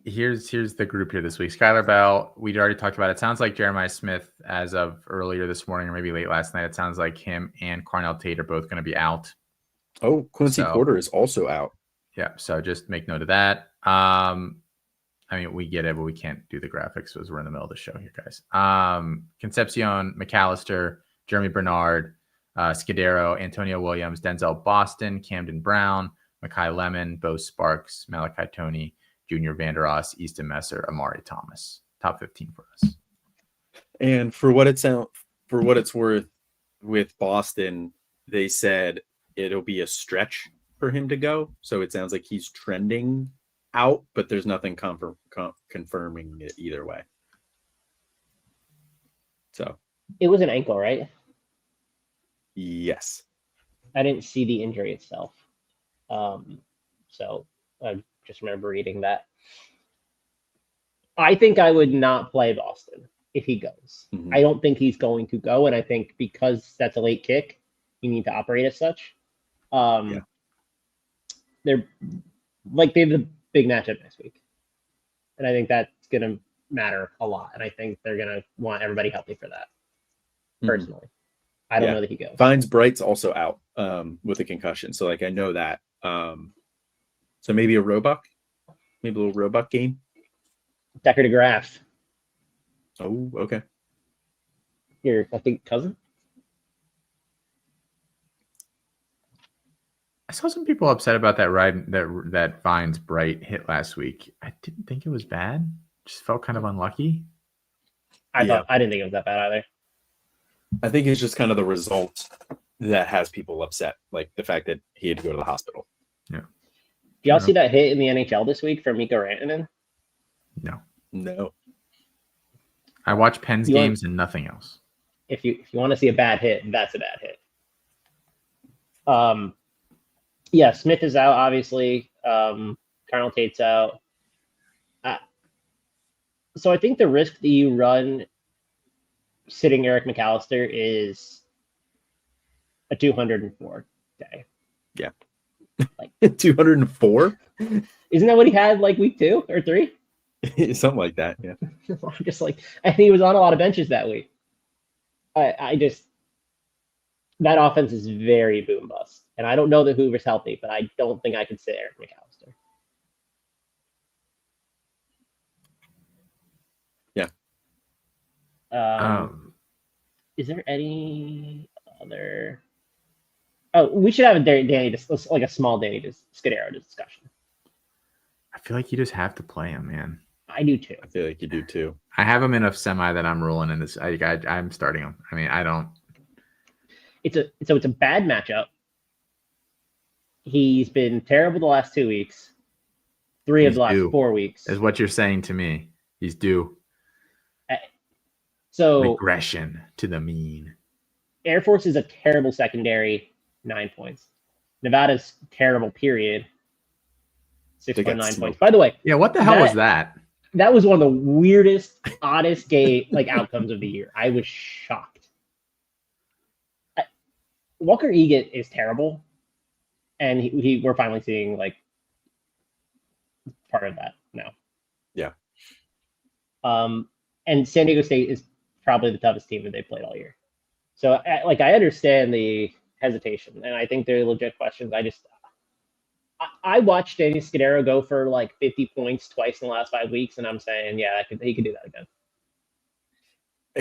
the group here this week. Skylar Bell, we'd already talked about it. Sounds like Jeremiah Smith, as of earlier this morning or maybe late last night, it sounds like him and Cornell Tate are both going to be out. Oh, Quincy Porter is also out. Yeah, so just make note of that. I mean, we get it, but we can't do the graphics because we're in the middle of the show here, guys. Concepcion, McAllister, Jeremy Bernard, Scudero, Antonio Williams, Denzel Boston, Camden Brown, Mekhi Lemon, Bo Sparks, Malachi Toney, Junior Vandeross, Easton Messer, Amari Thomas. Top 15 for us. And for what it's worth, with Boston, they said it'll be a stretch for him to go. So it sounds like he's trending out, but there's nothing confirming it either way. So it was an ankle, right? Yes. I didn't see the injury itself. So I just remember reading that. I think I would not play Boston if he goes. Mm-hmm. I don't think he's going to go, and I think because that's a late kick, you need to operate as such. They have a big matchup next week, and I think that's going to matter a lot. And I think they're going to want everybody healthy for that. Personally, I don't know that he goes. Vines Bright's also out with a concussion, so I know that. So maybe a Roebuck, maybe a little Roebuck game. Decker DeGraff. Oh, okay. I think cousin. I saw some people upset about that Vines Bright hit last week. I didn't think it was bad. Just felt kind of unlucky. I didn't think it was that bad either. I think it's just kind of the result that has people upset, like the fact that he had to go to the hospital. Yeah. Do y'all see that hit in the NHL this week from Mikko Rantanen? No. I watch Penn's games and nothing else. If you want to see a bad hit, that's a bad hit. Smith is out, obviously. Colonel Tate's out. So I think the risk that you run sitting Eric McAllister is a 204 day. Yeah. 204? Isn't that what he had week 2 or 3? Something like that, yeah. I'm just I think he was on a lot of benches that week. That offense is very boom bust. And I don't know that Hoover's healthy, but I don't think I could sit Eric McAllister. Yeah. Is there any other? Oh, we should have a Danny, like a small Danny Scudero discussion. I feel like you just have to play him, man. I do too. I feel like you do too. I have him in a semi that I'm rolling in this. I'm starting him. I mean, I don't. It's a bad matchup. He's been terrible the last 2 weeks. 3 of the last 4 weeks. Is what you're saying to me. He's due. So regression to the mean. Air Force is a terrible secondary, 9 points. Nevada's terrible, period. 6.9 points. By the way, yeah, what the hell was that? That was one of the weirdest, oddest outcomes of the year. I was shocked. Walker Egan is terrible, and we're finally seeing like part of that now. Yeah. And San Diego State is probably the toughest team that they've played all year. So I understand the hesitation, and I think they're legit questions. I watched Danny Scudero go for like 50 points twice in the last 5 weeks, and I'm saying, yeah, he could do that again.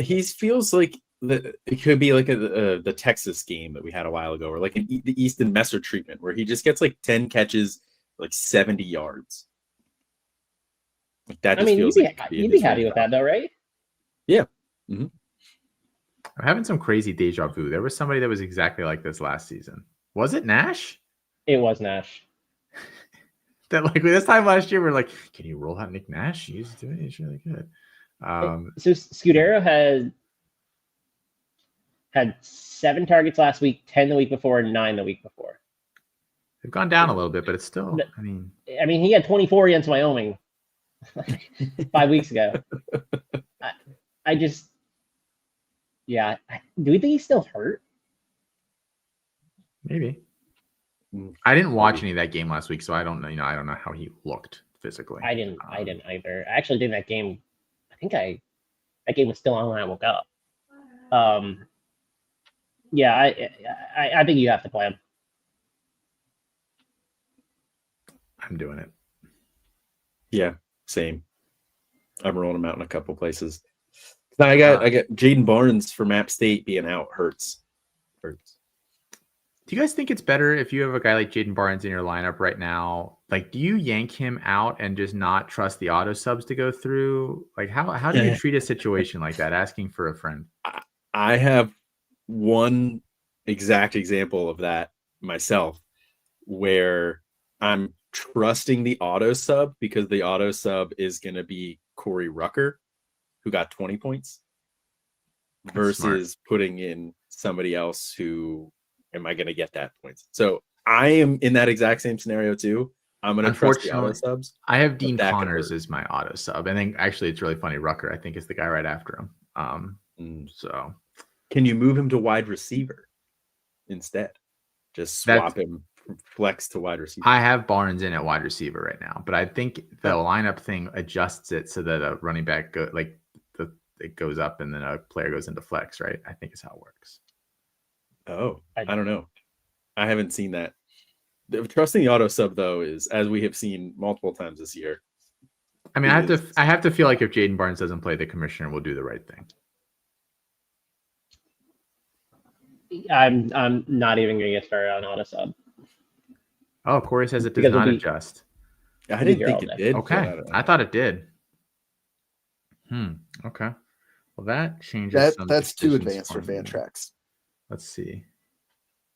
He feels like it could be like the Texas game that we had a while ago, or like the Easton Messer treatment, where he just gets like 10 catches, like 70 yards. Like that. You'd be happy with that, though, right? Yeah. Mm-hmm. I'm having some crazy deja vu. There was somebody that was exactly like this last season. Was it Nash? It was Nash. That like this time last year, we're like, can you roll out Nick Nash? He's really good. So Scudero had 7 targets last week, 10 the week before, and 9 the week before. They've gone down a little bit, but it's still. I mean, he had 24 against Wyoming 5 weeks ago. Yeah. Do we think he's still hurt? Maybe. I didn't watch any of that game last week, so I don't know. I don't know how he looked physically. I didn't either. I actually did that game. That game was still on when I woke up. Yeah, I think you have to play him. I'm doing it. Yeah, same. I'm rolling him out in a couple places. I got Jaden Barnes from App State being out hurts. Do you guys think it's better if you have a guy like Jaden Barnes in your lineup right now? Like, do you yank him out and just not trust the auto subs to go through? Like, how do you treat a situation like that? Asking for a friend. I have one exact example of that myself, where I'm trusting the auto sub because the auto sub is going to be Corey Rucker, who got 20 points, versus putting in somebody else who. Am I going to get that points? So I am in that exact same scenario too. I'm going to trust the auto subs. I have Dean Connors as my auto sub. I think actually it's really funny. Rucker, I think, is the guy right after him. So can you move him to wide receiver instead? Just swap him from flex to wide receiver. I have Barnes in at wide receiver right now, but I think the lineup thing adjusts it so that a running back it goes up and then a player goes into flex, right? I think is how it works. Oh, I don't know. I haven't seen that. Trusting the auto sub though is, as we have seen multiple times this year. I mean, I have to feel like if Jaden Barnes doesn't play, the commissioner will do the right thing. I'm not even going to get started on auto sub. Oh, Corey says it does not adjust. I didn't think it did. Okay, I thought it did. Okay. Well, that changes. That's too advanced for Fantrax. Let's see.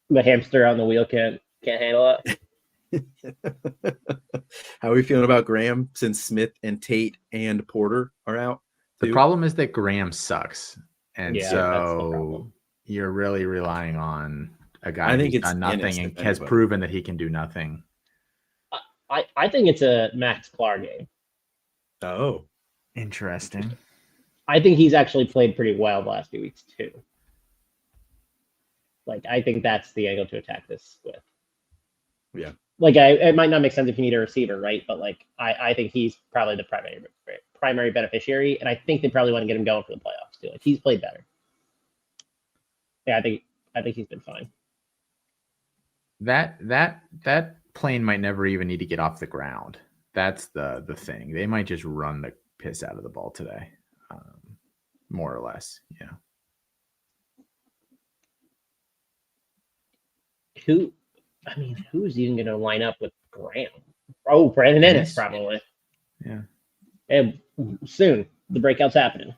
The hamster on the wheel can't handle it. How are we feeling about Graham since Smith and Tate and Porter are out? The problem is that Graham sucks, and so you're really relying on a guy who's done nothing and has proven that he can do nothing. I think it's a Max Clark game. Oh, interesting. I think he's actually played pretty well the last few weeks too. Like, I think that's the angle to attack this with. Yeah. Like, it might not make sense if you need a receiver, right? But like, I think he's probably the primary beneficiary, and I think they probably want to get him going for the playoffs too. Like, he's played better. Yeah, I think he's been fine. That plane might never even need to get off the ground. That's the thing. They might just run the piss out of the ball today, more or less. Yeah. who's even going to line up with Graham? Oh, Brandon Ennis probably. Yeah. And soon the breakout's happening.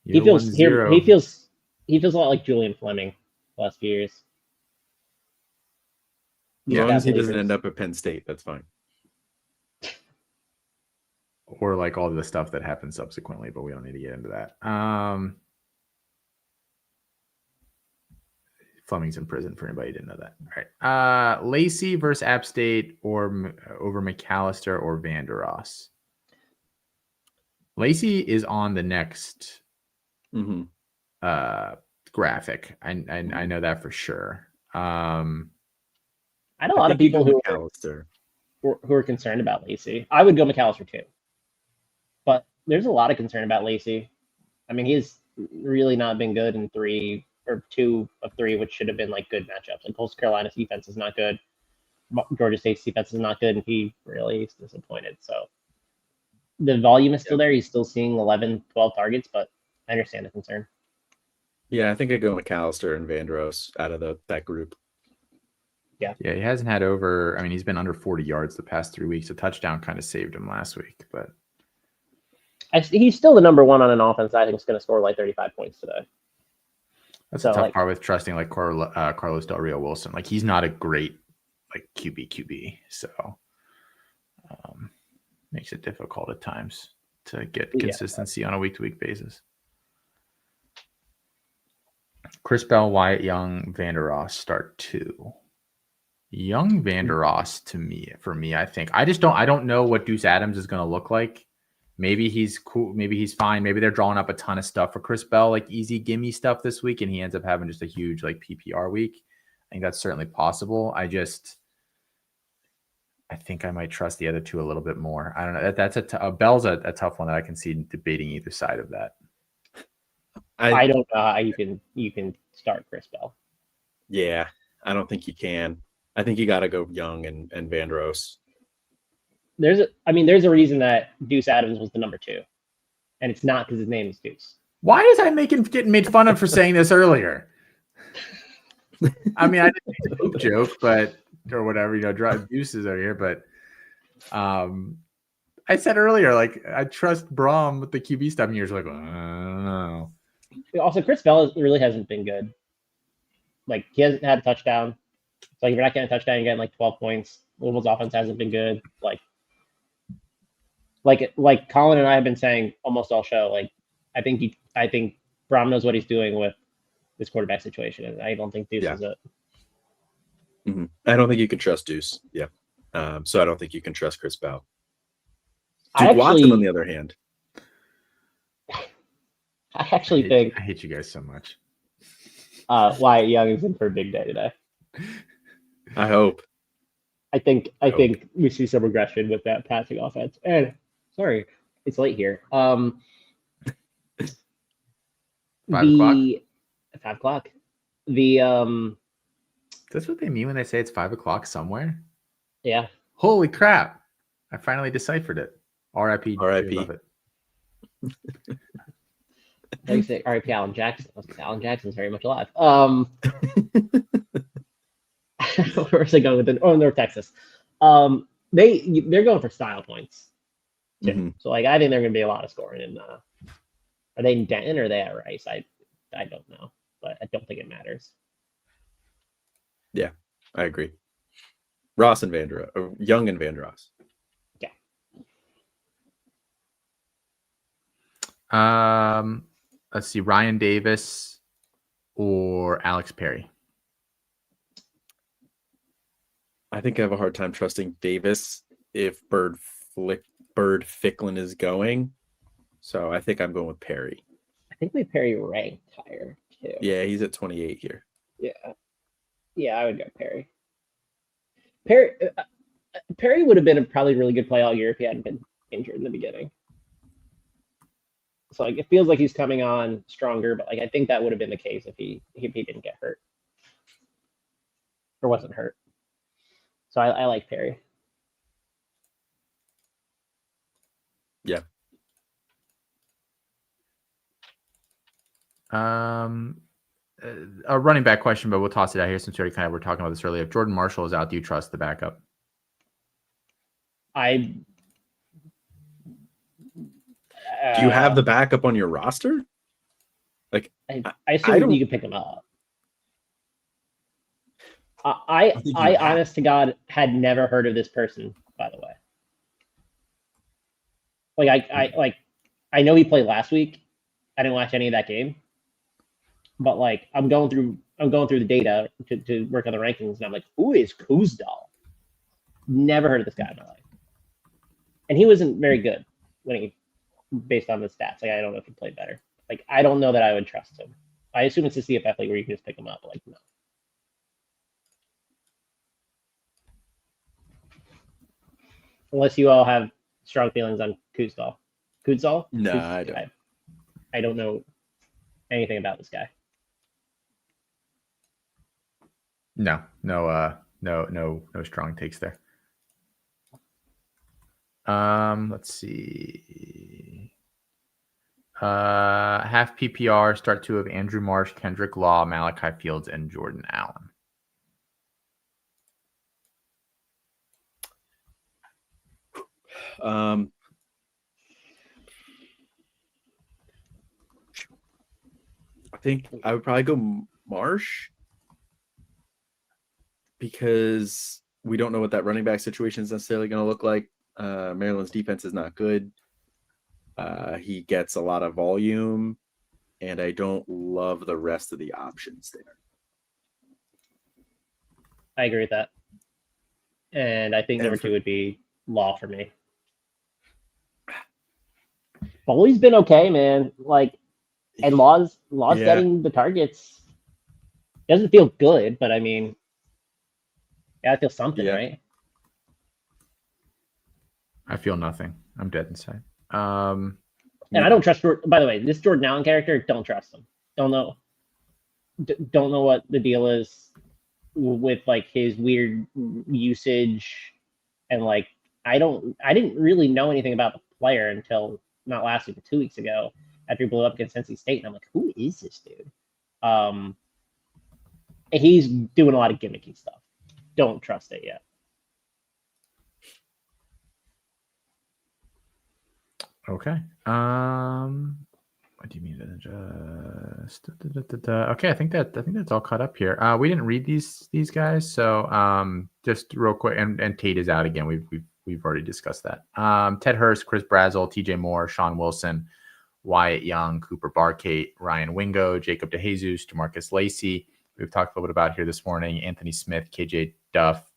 He feels a lot like Julian Fleming the last few years. As long as he doesn't end up at Penn State, that's fine. Or like all the stuff that happened subsequently, but we don't need to get into that. Fleming's in prison for anybody who didn't know that. All right. Lacey versus App State or over McAllister or Vandeross. Lacey is on the next graphic. I know that for sure. I know a lot of people who are concerned about Lacey. I would go McAllister too. But there's a lot of concern about Lacey. I mean, he's really not been good in 2 of 3, which should have been like good matchups. Like Coastal Carolina's defense is not good. Georgia State's defense is not good, and he really is disappointed. So the volume is still there. He's still seeing 11, 12 targets, but I understand the concern. Yeah, I think I'd go McAllister and Vandeross out of that group. Yeah, he hasn't had over. I mean, he's been under 40 yards the past 3 weeks. A touchdown kind of saved him last week, but he's still the number 1 on an offense. I think is going to score like 35 points today. That's a tough part with trusting like Carlos Del Rio Wilson. Like he's not a great like QB, so makes it difficult at times to get consistency on a week-to-week basis. Chris Bell, Wyatt Young, Vandeross start 2. Young Vandeross for me, I think. I don't know what Deuce Adams is going to look like. Maybe he's cool. Maybe he's fine. Maybe they're drawing up a ton of stuff for Chris Bell, like easy gimme stuff this week, and he ends up having just a huge like PPR week. I think that's certainly possible. I think I might trust the other 2 a little bit more. I don't know. That's Bell's a tough one that I can see debating either side of that. I don't know how you can start Chris Bell. Yeah, I don't think you can. I think you got to go Young and Vandeross. There's a reason that Deuce Adams was the number 2, and it's not because his name is Deuce. Why is I getting made fun of for saying this earlier? I mean, I didn't make a hoop joke, or whatever, drive Deuces over here, but I said earlier, like I trust Brom with the QB stuff, and you're just like, I don't know. Also, Chris Bell really hasn't been good. Like he hasn't had a touchdown. So if you're not getting a touchdown, you're getting like 12 points. Louisville's offense hasn't been good. Like Colin and I have been saying almost all show. Like I think Brom knows what he's doing with this quarterback situation, and I don't think Deuce is it. Mm-hmm. I don't think you can trust Deuce. Yeah. So I don't think you can trust Chris Bell. Duke Watson, on the other hand. I actually think I hate you guys so much. Wyatt Young is in for a big day today. I hope. I think we see some regression with that passing offense. And sorry, it's late here. 5 o'clock. 5 o'clock. That's what they mean when they say it's 5 o'clock somewhere. Yeah. Holy crap! I finally deciphered it. R.I.P. R.I.P. Like you say, R.I.P. Alan Jackson. Alan Jackson's very much alive. Where's they going with it? Oh, North Texas. They're going for style points. Mm-hmm. So like I think they're going to be a lot of scoring. And are they in Denton or are they at Rice? I don't know, but I don't think it matters. Yeah, I agree. Ross and Vandeross, or Young and Vandeross. Yeah. Let's see, Ryan Davis or Alex Perry. I think I have a hard time trusting Davis if Bird Ficklin is going. So I think I'm going with Perry. I think we Perry ranked higher too. Yeah, he's at 28 here. Yeah, I would go Perry. Perry would have been a probably really good play all year if he hadn't been injured in the beginning. So like it feels like he's coming on stronger, but like I think that would have been the case if he didn't get hurt or wasn't hurt. So I like Perry. Yeah. a running back question, but we'll toss it out here since we already kind of were talking about this earlier. If Jordan Marshall is out, do you trust the backup? Do you have the backup on your roster? Like, I assume you can pick him up. I honest to God, had never heard of this person, by the way. I know he played last week. I didn't watch any of that game. But like I'm going through the data to work on the rankings, and I'm like, who is Kuzdal? Never heard of this guy in my life. And he wasn't very good based on the stats. Like I don't know if he played better. Like I don't know that I would trust him. I assume it's a CFF league where you can just pick him up. Like no. Unless you all have strong feelings on Kuzdal. Kuzdal? No, I don't. I don't know anything about this guy. No strong takes there. Let's see. Half PPR, start 2 of Andrew Marsh, Kendrick Law, Malachi Fields, and Jordan Allen. I think I would probably go Marsh because we don't know what that running back situation is necessarily going to look like. Maryland's defense is not good. He gets a lot of volume, and I don't love the rest of the options there. I agree with that. And I think number 2 would be Law for me. Foley's been okay, man. Like, and Law's getting the targets. Doesn't feel good, but I mean, gotta feel something, right? I feel nothing. I'm dead inside. And I don't trust. By the way, this Jordan Allen character, don't trust him. Don't know what the deal is with like his weird usage, and like I didn't really know anything about the player until not last week, but 2 weeks ago after he blew up against NC State, and I'm like, who is this dude? And he's doing a lot of gimmicky stuff. Don't trust it yet. Okay. What do you mean to just? Okay, I think that's all caught up here. We didn't read these guys, so just real quick. And Tate is out again. We've already discussed that. Ted Hurst, Chris Brazel, TJ Moore, Sean Wilson, Wyatt Young, Cooper Barkate, Ryan Wingo, Jacob DeJesus, DeMarcus Lacey. We've talked a little bit about here this morning. Anthony Smith, KJ Duff,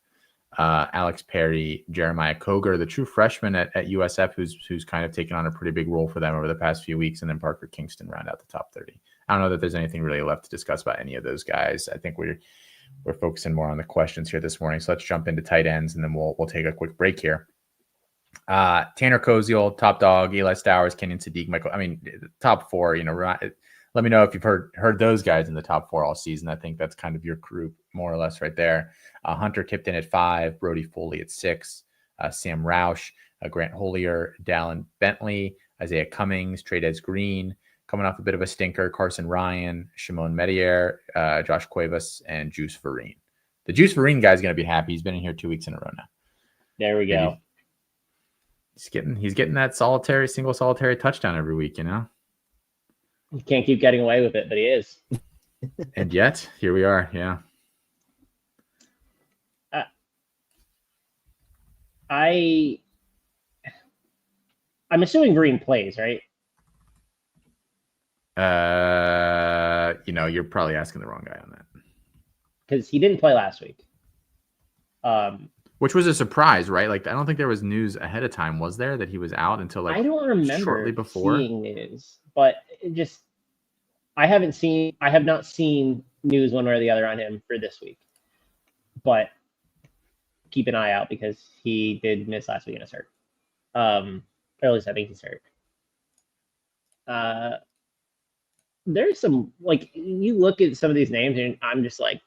Alex Perry, Jeremiah Koger, the true freshman at USF, who's kind of taken on a pretty big role for them over the past few weeks, and then Parker Kingston round out the top 30. I don't know that there's anything really left to discuss about any of those guys. I think we're focusing more on the questions here this morning. So let's jump into tight ends, and then we'll take a quick break here. Tanner Koziel, top dog, Eli Stowers, Kenyon Sadiq, Michael. I mean, top 4. Let me know if you've heard those guys in the top 4 all season. I think that's kind of your group more or less right there. Hunter Tipton at 5, Brody Foley at 6, Sam Roush, Grant Holier, Dallin Bentley, Isaiah Cummings, Tradez Green, coming off a bit of a stinker, Carson Ryan, Shimon Medier, Josh Cuevas, and Juice Vereen. The Juice Vereen guy is going to be happy. He's been in here 2 weeks in a row now. There we go. He's getting that single solitary touchdown every week, He can't keep getting away with it, but he is. And yet, here we are. Yeah. I'm assuming Green plays, right? You're probably asking the wrong guy on that. Because he didn't play last week. Which was a surprise, right? Like, I don't think there was news ahead of time, was there, that he was out until like I don't remember shortly before seeing news, but I have not seen news one way or the other on him for this week. But keep an eye out because he did miss last week in a hurt. Or at least I think he's hurt. There's some, like, you look at some of these names and I'm just like,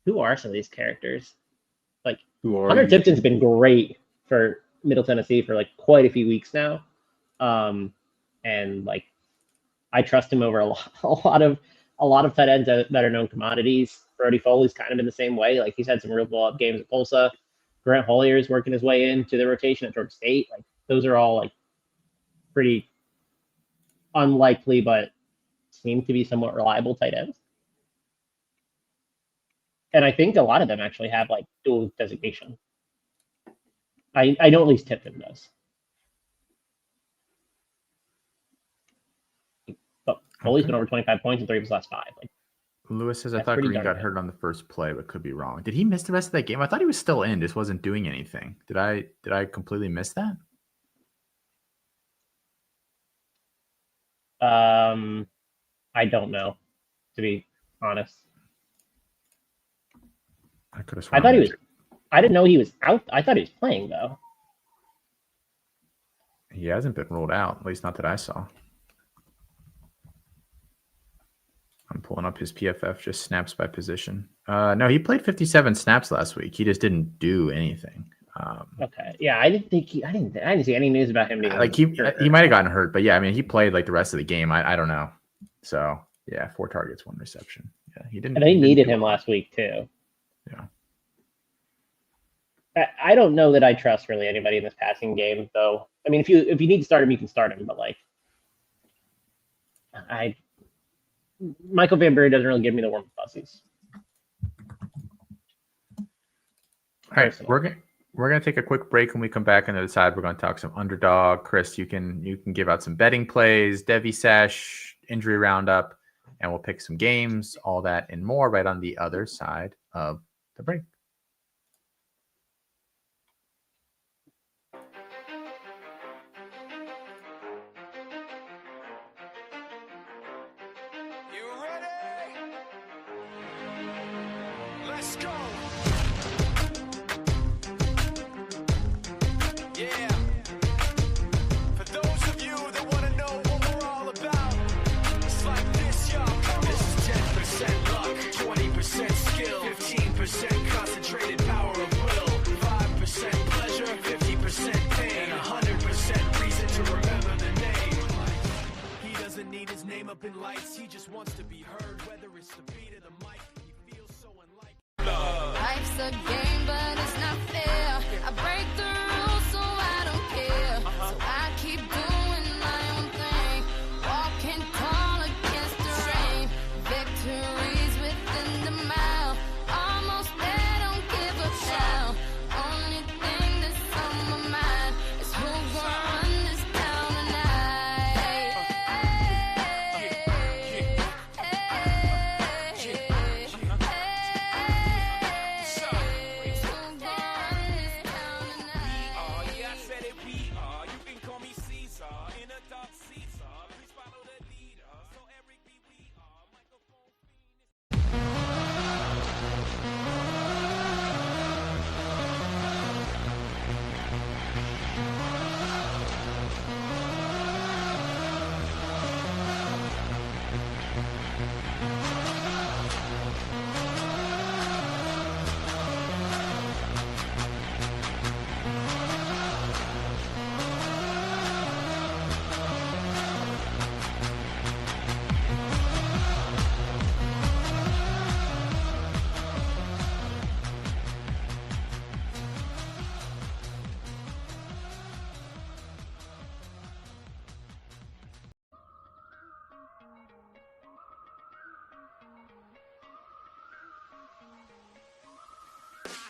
who are some of these characters? Like, Hunter Tipton's been great for Middle Tennessee for like quite a few weeks now. And like, I trust him over a lot of a lot of tight ends that are known commodities. Brody Foley's kind of in the same way. Like, he's had some real blow-up games at Tulsa. Grant Hollier's working his way into the rotation at Georgia State. Like, those are all like pretty unlikely, but seem to be somewhat reliable tight ends. And I think a lot of them actually have like dual designation. I know at least Tipton does. But Foley's been over 25 points in 3 of his last 5. Like, Lewis says, I thought Green got hurt on the first play, but could be wrong. Did he miss the rest of that game? I thought he was still in, just wasn't doing anything. Did I completely miss that? I don't know, to be honest. I could have sworn. I thought he was. I didn't know he was out. I thought he was playing though. He hasn't been ruled out, at least not that I saw. I'm pulling up his PFF, just snaps by position. No, he played 57 snaps last week. He just didn't do anything. Okay, yeah, I didn't see any news about him. Like he might have gotten hurt, but yeah, I mean, he played like the rest of the game. I don't know. So yeah, 4 targets, 1 reception. Yeah, he didn't. And they needed him last week too. Yeah. I don't know that I trust really anybody in this passing game, though. I mean, if you need to start him, you can start him, but like, Michael Van Bury doesn't really give me the warm fuzzies. All right, we're gonna take a quick break. When we come back on the other side, we're gonna talk some Underdog. Chris, you can give out some betting plays, Devi Sash, injury roundup, and we'll pick some games, all that and more right on the other side of the break. Let's go. Yeah. For those of you that want to know what we're all about, it's like this, y'all. This is 10% luck, 20% skill, 15% concentrated power of will, 5% pleasure, 50% pain, and 100% reason to remember the name. He doesn't need his name up in lights, he just wants to be heard, whether it's the beat of the mic. Life's a game, but it's not fair. I break the rules, so I don't care. So I keep doing my own thing, walking tall against the rain. Victories within the mile, almost there, don't give up now. Only thing that's on my mind is who's gonna run this town tonight.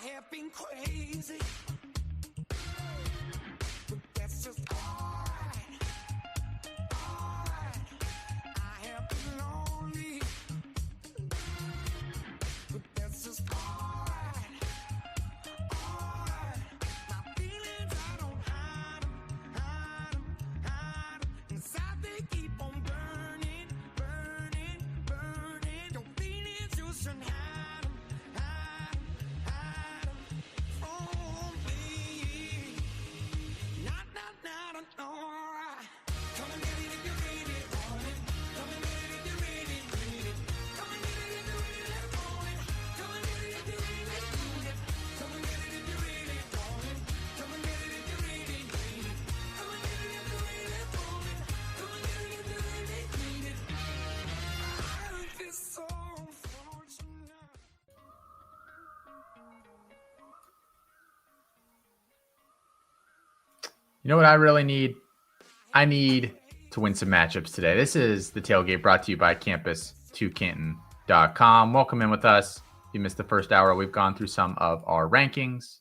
I have been crazy, but that's just alright. I have been lonely, but that's just alright. My feelings, I don't hide them. Inside they keep on burning. Your feelings, you shouldn't hide them. You know what I really need? I need to win some matchups today. This is the Tailgate brought to you by campus2canton.com. Welcome in with us. If you missed the first hour, we've gone through some of our rankings.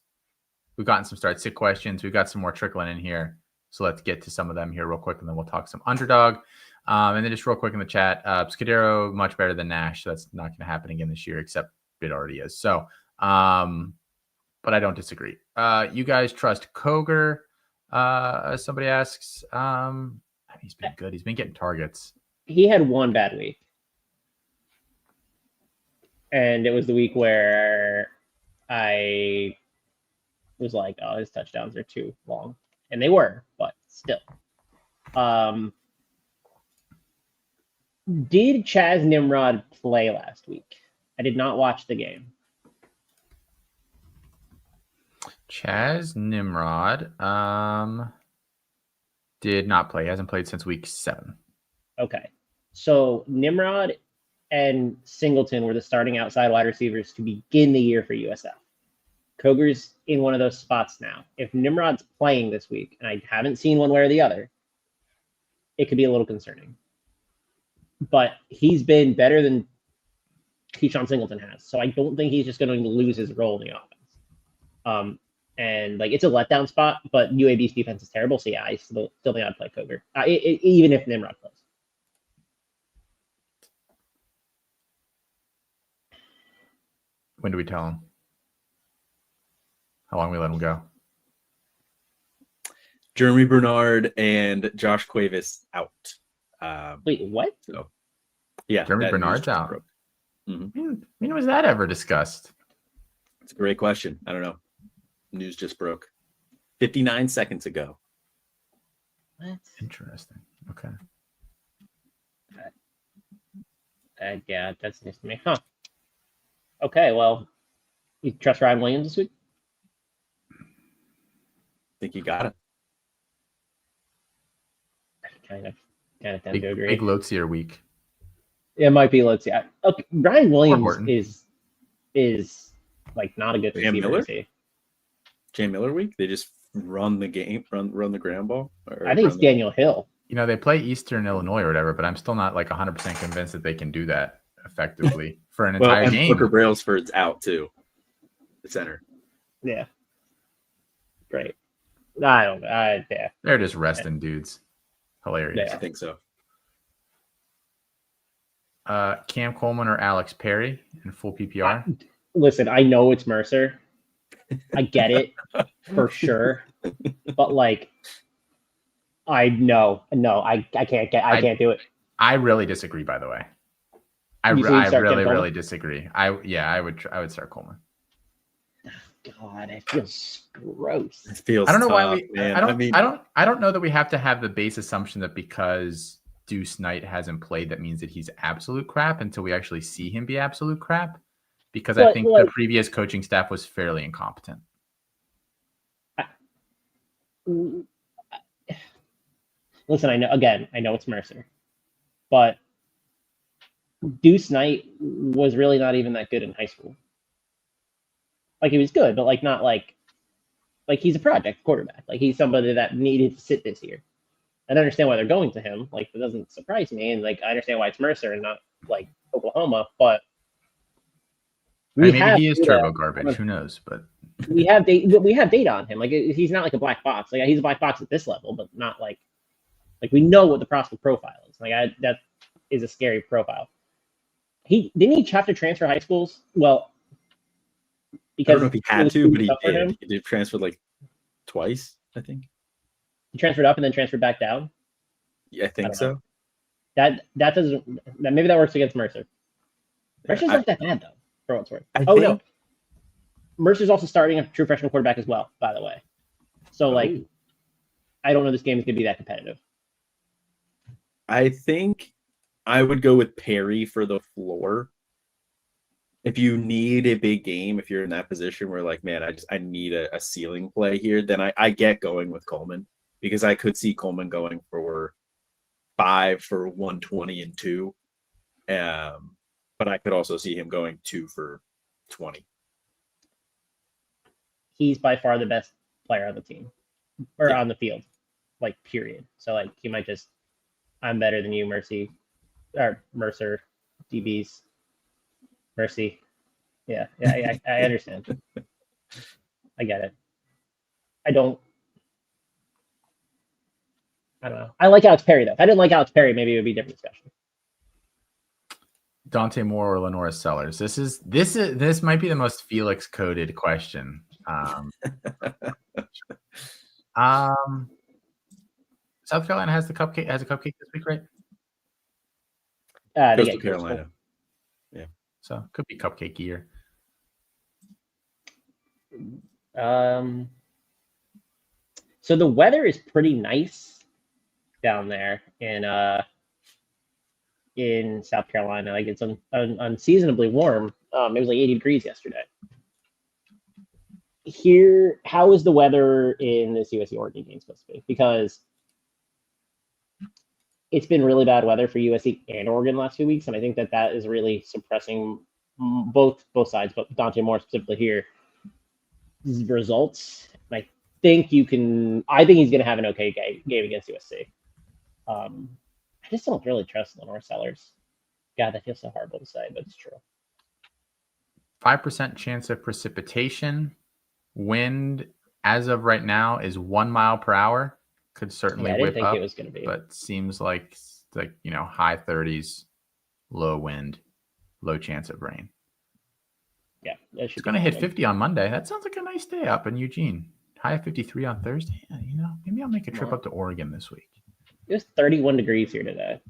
We've gotten some start sit questions. We've got some more trickling in here. So let's get to some of them here real quick, and then we'll talk some Underdog. And then just real quick in the chat, Scudero much better than Nash. So that's not going to happen again this year, except it already is. So, but I don't disagree. You guys trust Koger? Somebody asks. He's been good. He's been getting targets. He had one bad week. And it was the week where I was like, oh, his touchdowns are too long. And they were, but still. Did Chaz Nimrod play last week? I did not watch the game. Chaz Nimrod did not play. He hasn't played since week 7. Okay. So Nimrod and Singleton were the starting outside wide receivers to begin the year for USF. Koger's in one of those spots now. If Nimrod's playing this week, and I haven't seen one way or the other, it could be a little concerning. But he's been better than Keyshawn Singleton has. So I don't think he's just going to lose his role in the offense. And like it's a letdown spot, but UAB's defense is terrible. So yeah, I still think I'd play Koger, even if Nimrod plays. When do we tell him? How long we let him go? Jeremy Bernard and Josh Cuevas out. Wait, what? So, yeah, Jeremy Bernard's out. Mm-hmm. When was that ever discussed? It's a great question. I don't know. News just broke 59 seconds ago. What? Interesting. Okay. Yeah, that's news to me. Huh. Okay, well, you trust Ryan Williams this week? Think you got it. Kind of tend to agree. Big Lotsier week. It might be. Let's see. Okay, Ryan Williams is like not a good receiver. Is he? Jay Miller week. They just run the game, run the ground ball. I think it's Daniel Hill. You know, they play Eastern Illinois or whatever, but I'm still not like 100% convinced that they can do that effectively for an entire game. Booker Brailsford's out too. The center. Yeah. Great. I don't. Yeah. They're just resting dudes. Hilarious. Yeah. I think so. Cam Coleman or Alex Perry in full PPR? Listen, I know it's Mercer. I get it for sure, but like, I can't do it. I really disagree. By the way, I really disagree. I would start Coleman. God, it feels gross. It feels. I don't know tough, why we. man. I don't know that we have to have the base assumption that because Deuce Knight hasn't played, that means that he's absolute crap until we actually see him be absolute crap. Because I think the previous coaching staff was fairly incompetent. Listen, I know it's Mercer, but Deuce Knight was really not even that good in high school. Like he was good, but like not like he's a project quarterback. Like he's somebody that needed to sit this year. I understand why they're going to him. Like it doesn't surprise me, and like I understand why it's Mercer and not like Oklahoma, but. Maybe he is turbo garbage. Who knows? But we have data on him. Like he's not like a black box. Like he's a black box at this level, but not like we know what the prospect profile is. Like that is a scary profile. Didn't he have to transfer high schools? Well, because I don't know if he had to, but he did. He did transfer like twice, I think. He transferred up and then transferred back down. Yeah, I think so. That doesn't. Maybe that works against Mercer. Mercer's not that bad though. For what's worth. No, Mercer's also starting a true freshman quarterback as well, by the way. So like, I don't know this game is going to be that competitive. I think I would go with Perry for the floor. If you need a big game, if you're in that position where like, man, I need a ceiling play here, then I get going with Coleman because I could see Coleman going for 5 for 120 and 2. But I could also see him going 2 for 20. He's by far the best player on the team or on the field. like period. So like he might just, I'm better than you, Mercer, DBs, Mercy. Yeah, I understand. I get it. I don't know. I like Alex Perry though. If I didn't like Alex Perry, maybe it would be a different discussion. Dante Moore or Lenora Sellers? This might be the most Felix coded question. South Carolina has a cupcake this week, right? Coastal Carolina. Yeah. So could be cupcake year. So the weather is pretty nice down there in South Carolina. Like it's unseasonably warm. It was like 80 degrees yesterday. Here, how is the weather in this USC Oregon game supposed to be? Because it's been really bad weather for USC and Oregon the last few weeks, and I think that is really suppressing both sides, but Dante Moore specifically here results. And I think he's going to have an okay game against USC. I just don't really trust Lenore Sellers. God, that feels so horrible to say, but it's true. 5% chance of precipitation. Wind as of right now is 1 mile per hour. Could certainly whip up, it was going to be, but seems like high 30s, low wind, low chance of rain. Yeah, it's going to hit 50 on Monday. That sounds like a nice day up in Eugene. High of 53 on Thursday. Yeah, maybe I'll make a trip up to Oregon this week. It was 31 degrees here today,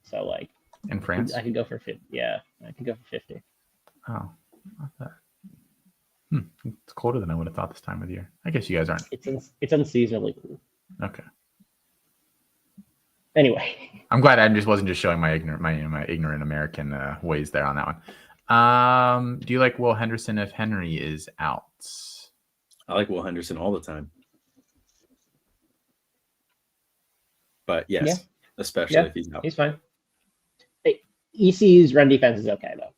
so like in France, I could go for 50. Yeah, I could go for 50. Oh, not that. It's colder than I would have thought this time of year. I guess you guys aren't. It's unseasonably cool. Okay. Anyway, I'm glad I just wasn't just showing my ignorant American ways there on that one. Do you like Will Henderson if Henry is out? I like Will Henderson all the time. But yes, especially if he's out. He's fine. Hey, ECU's run defense is okay though.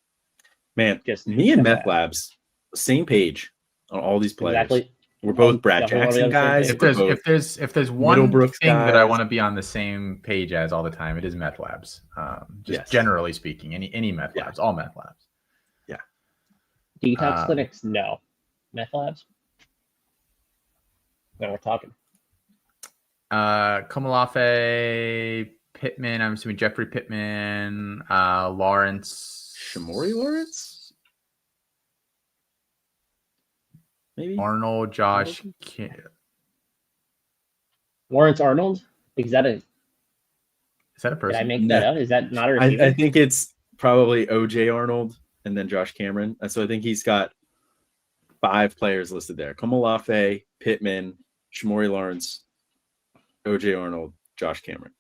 Man, just me and Meth Labs, same page on all these players. Exactly. We're both Brad Jackson guys. If there's one thing that I want to be on the same page as all the time, it is Meth Labs. Generally speaking, any Meth Labs, all Meth Labs. Yeah. Detox clinics, no. Meth Labs. Now we're talking. Komolafe, Pittman. I'm assuming Jeffrey Pittman, Lawrence, Shamori Lawrence. Maybe Arnold, Josh, Lawrence Arnold. Is that a person? Did I make that up? Is that not a receiver? I think it's probably OJ Arnold and then Josh Cameron. And so I think he's got 5 players listed there: Komolafe, Pittman, Shamori Lawrence, OJ Arnold, Josh Cameron.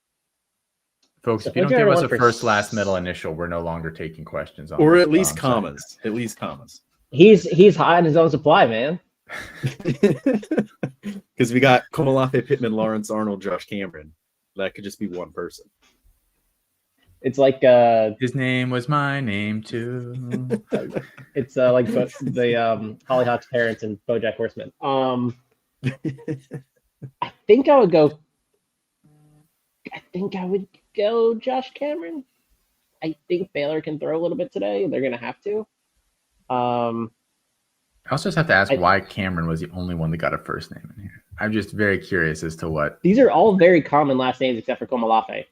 Folks, if you don't give us a first, last, middle, initial, we're no longer taking questions on or at least commas. At least commas. He's high on his own supply, man. Because we got Komolafe, Pittman, Lawrence, Arnold, Josh Cameron. That could just be one person. It's like his name was my name too. It's like the Hollyhock's parents and BoJack Horseman. I think I would go Josh Cameron. I think Baylor can throw a little bit today. They're gonna have to. I also just have to ask why Cameron was the only one that got a first name in here. I'm just very curious as to what. These are all very common last names except for Komolafe,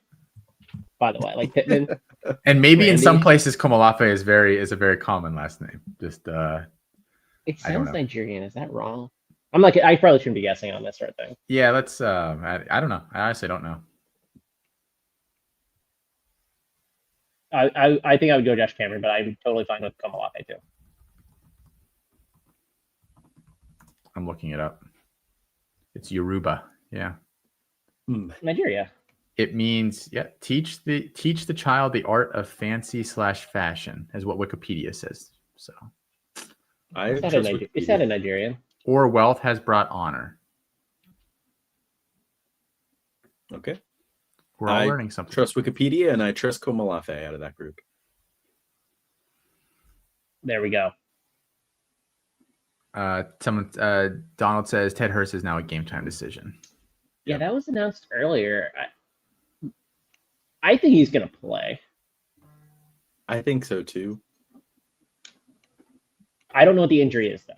by the way. Like Pittman. And maybe Randy. In some places Komolafe is a very common last name. Just it sounds Nigerian. Is that wrong? I probably shouldn't be guessing on this sort of thing. Yeah, let's I don't know. I honestly don't know. I think I would go Josh Cameron, but I'm totally fine with Komolafe too. I'm looking it up. It's Yoruba. Yeah. Nigeria. It means teach the child the art of fancy/fashion, is what Wikipedia says. So it's not a Nigerian. Or wealth has brought honor. Okay. We're all learning something. Trust Wikipedia and I trust Komolafe out of that group. There we go. Donald says Ted Hurst is now a game time decision. Yeah, that was announced earlier. I think he's going to play. I think so too. I don't know what the injury is, though.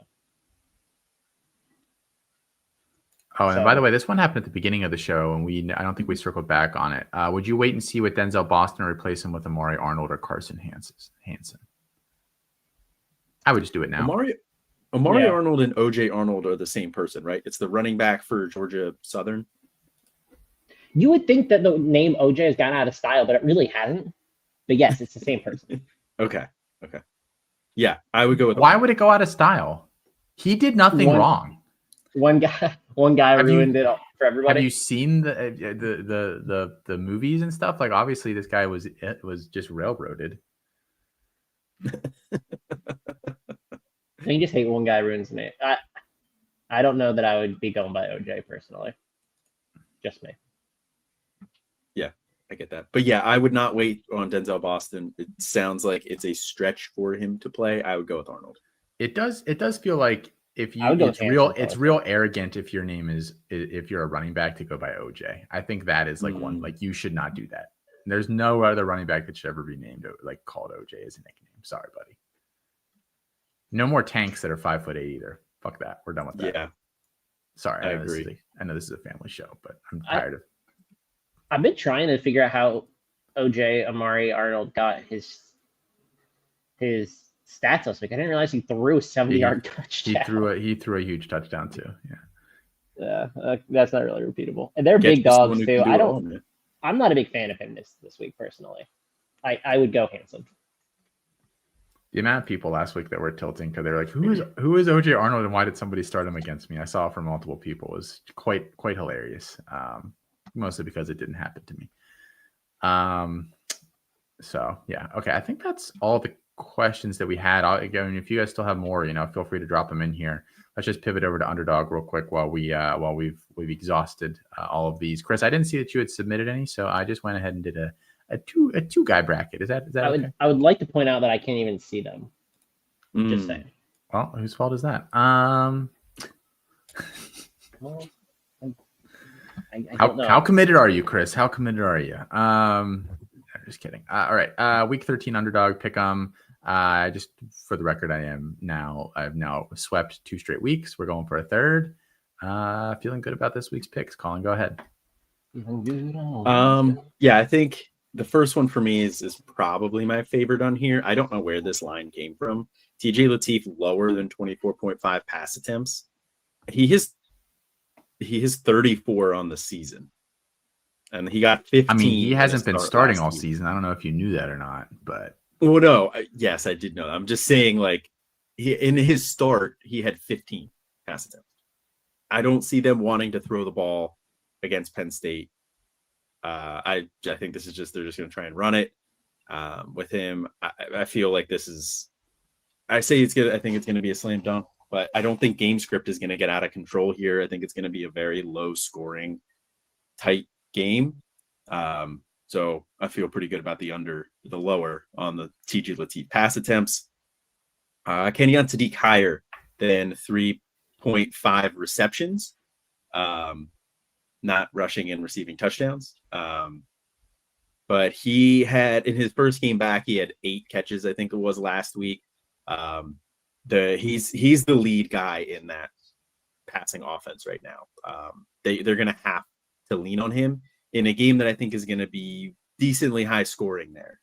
Oh, and by the way, this one happened at the beginning of the show, and I don't think we circled back on it. Would you wait and see with Denzel Boston or replace him with Amari Arnold or Carson Hansen? I would just do it now. Amari Arnold and OJ Arnold are the same person, right? It's the running back for Georgia Southern. You would think that the name OJ has gone out of style, but it really hasn't. But yes, it's the same person. Okay. Yeah, I would go with. Why would it go out of style? He did nothing wrong. One guy ruined it for everybody. Have you seen the movies and stuff? Like, obviously, this guy was just railroaded. I think you just hate one guy ruins me. I don't know that I would be going by OJ personally. Just me. Yeah, I get that. But yeah, I would not wait on Denzel Boston. It sounds like it's a stretch for him to play. I would go with Arnold. It does feel like it's real arrogant if your name is, if you're a running back, to go by OJ. I think that is like one, like, you should not do that. There's no other running back that should ever be named, like, called OJ as a nickname. Sorry, buddy. No more tanks that are 5'8" either. Fuck that. We're done with that. Yeah. Sorry. I agree. I know this is a family show, but I'm tired of. I've been trying to figure out how OJ Amari Arnold got his stats last week. I didn't realize he threw a 70-yard touchdown. He threw a huge touchdown too. Yeah. That's not really repeatable. And they're big dogs too. I'm not a big fan of him this week personally. I would go Hansen. The amount of people last week that were tilting because they're like, who is OJ Arnold and why did somebody start him against me? I saw it from multiple people. It was quite hilarious. Mostly because it didn't happen to me. So yeah, okay. I think that's all the questions that we had. Again, if you guys still have more, feel free to drop them in here. Let's just pivot over to Underdog real quick while we've exhausted all of these. Chris, I didn't see that you had submitted any, so I just went ahead and did a two guy bracket. Is that okay? I would like to point out that I can't even see them. Just saying. Well, whose fault is that? Well, how committed are you, Chris? How committed are you? I'm just kidding. All right. Week 13 Underdog pick 'em. Just for the record, I've now swept 2 straight weeks. We're going for a third. Feeling good about this week's picks. Colin, go ahead. Yeah, I think the first one for me is probably my favorite on here. I don't know where this line came from. TJ Lateef lower than 24.5 pass attempts. He has 34 on the season. And he got 15. I mean, he hasn't been starting all season. I don't know if you knew that or not, but. Well, no. Yes, I did know that. I'm just saying, like, in his start, he had 15 pass attempts. I don't see them wanting to throw the ball against Penn State. I think this is they're just going to try and run it with him. I feel like this is. I think it's going to be a slam dunk, but I don't think game script is going to get out of control here. I think it's going to be a very low scoring, tight game. So I feel pretty good about the lower on the TJ Lateef pass attempts. Kenyon Sadiq higher than 3.5 receptions, not rushing and receiving touchdowns. But he had, in his first game back, he had 8 catches, I think it was last week. He's the lead guy in that passing offense right now. They're going to have to lean on him in a game that I think is going to be decently high scoring there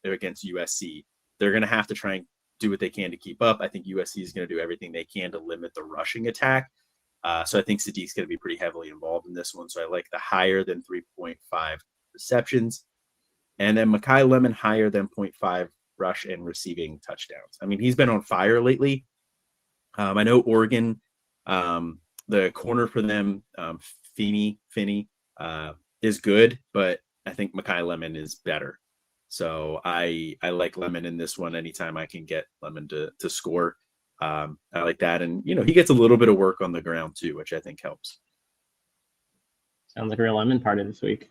against USC. They're going to have to try and do what they can to keep up. I think USC is going to do everything they can to limit the rushing attack. So I think Sadiq's going to be pretty heavily involved in this one. So I like the higher than 3.5 receptions. And then Mekhi Lemon higher than 0.5 rush and receiving touchdowns. I mean, he's been on fire lately. I know Oregon, the corner for them, Finney, is good, but I think Mekhi Lemon is better. So I like Lemon in this one anytime I can get Lemon to score. I like that. And, he gets a little bit of work on the ground too, which I think helps. Sounds like a real Lemon party this week.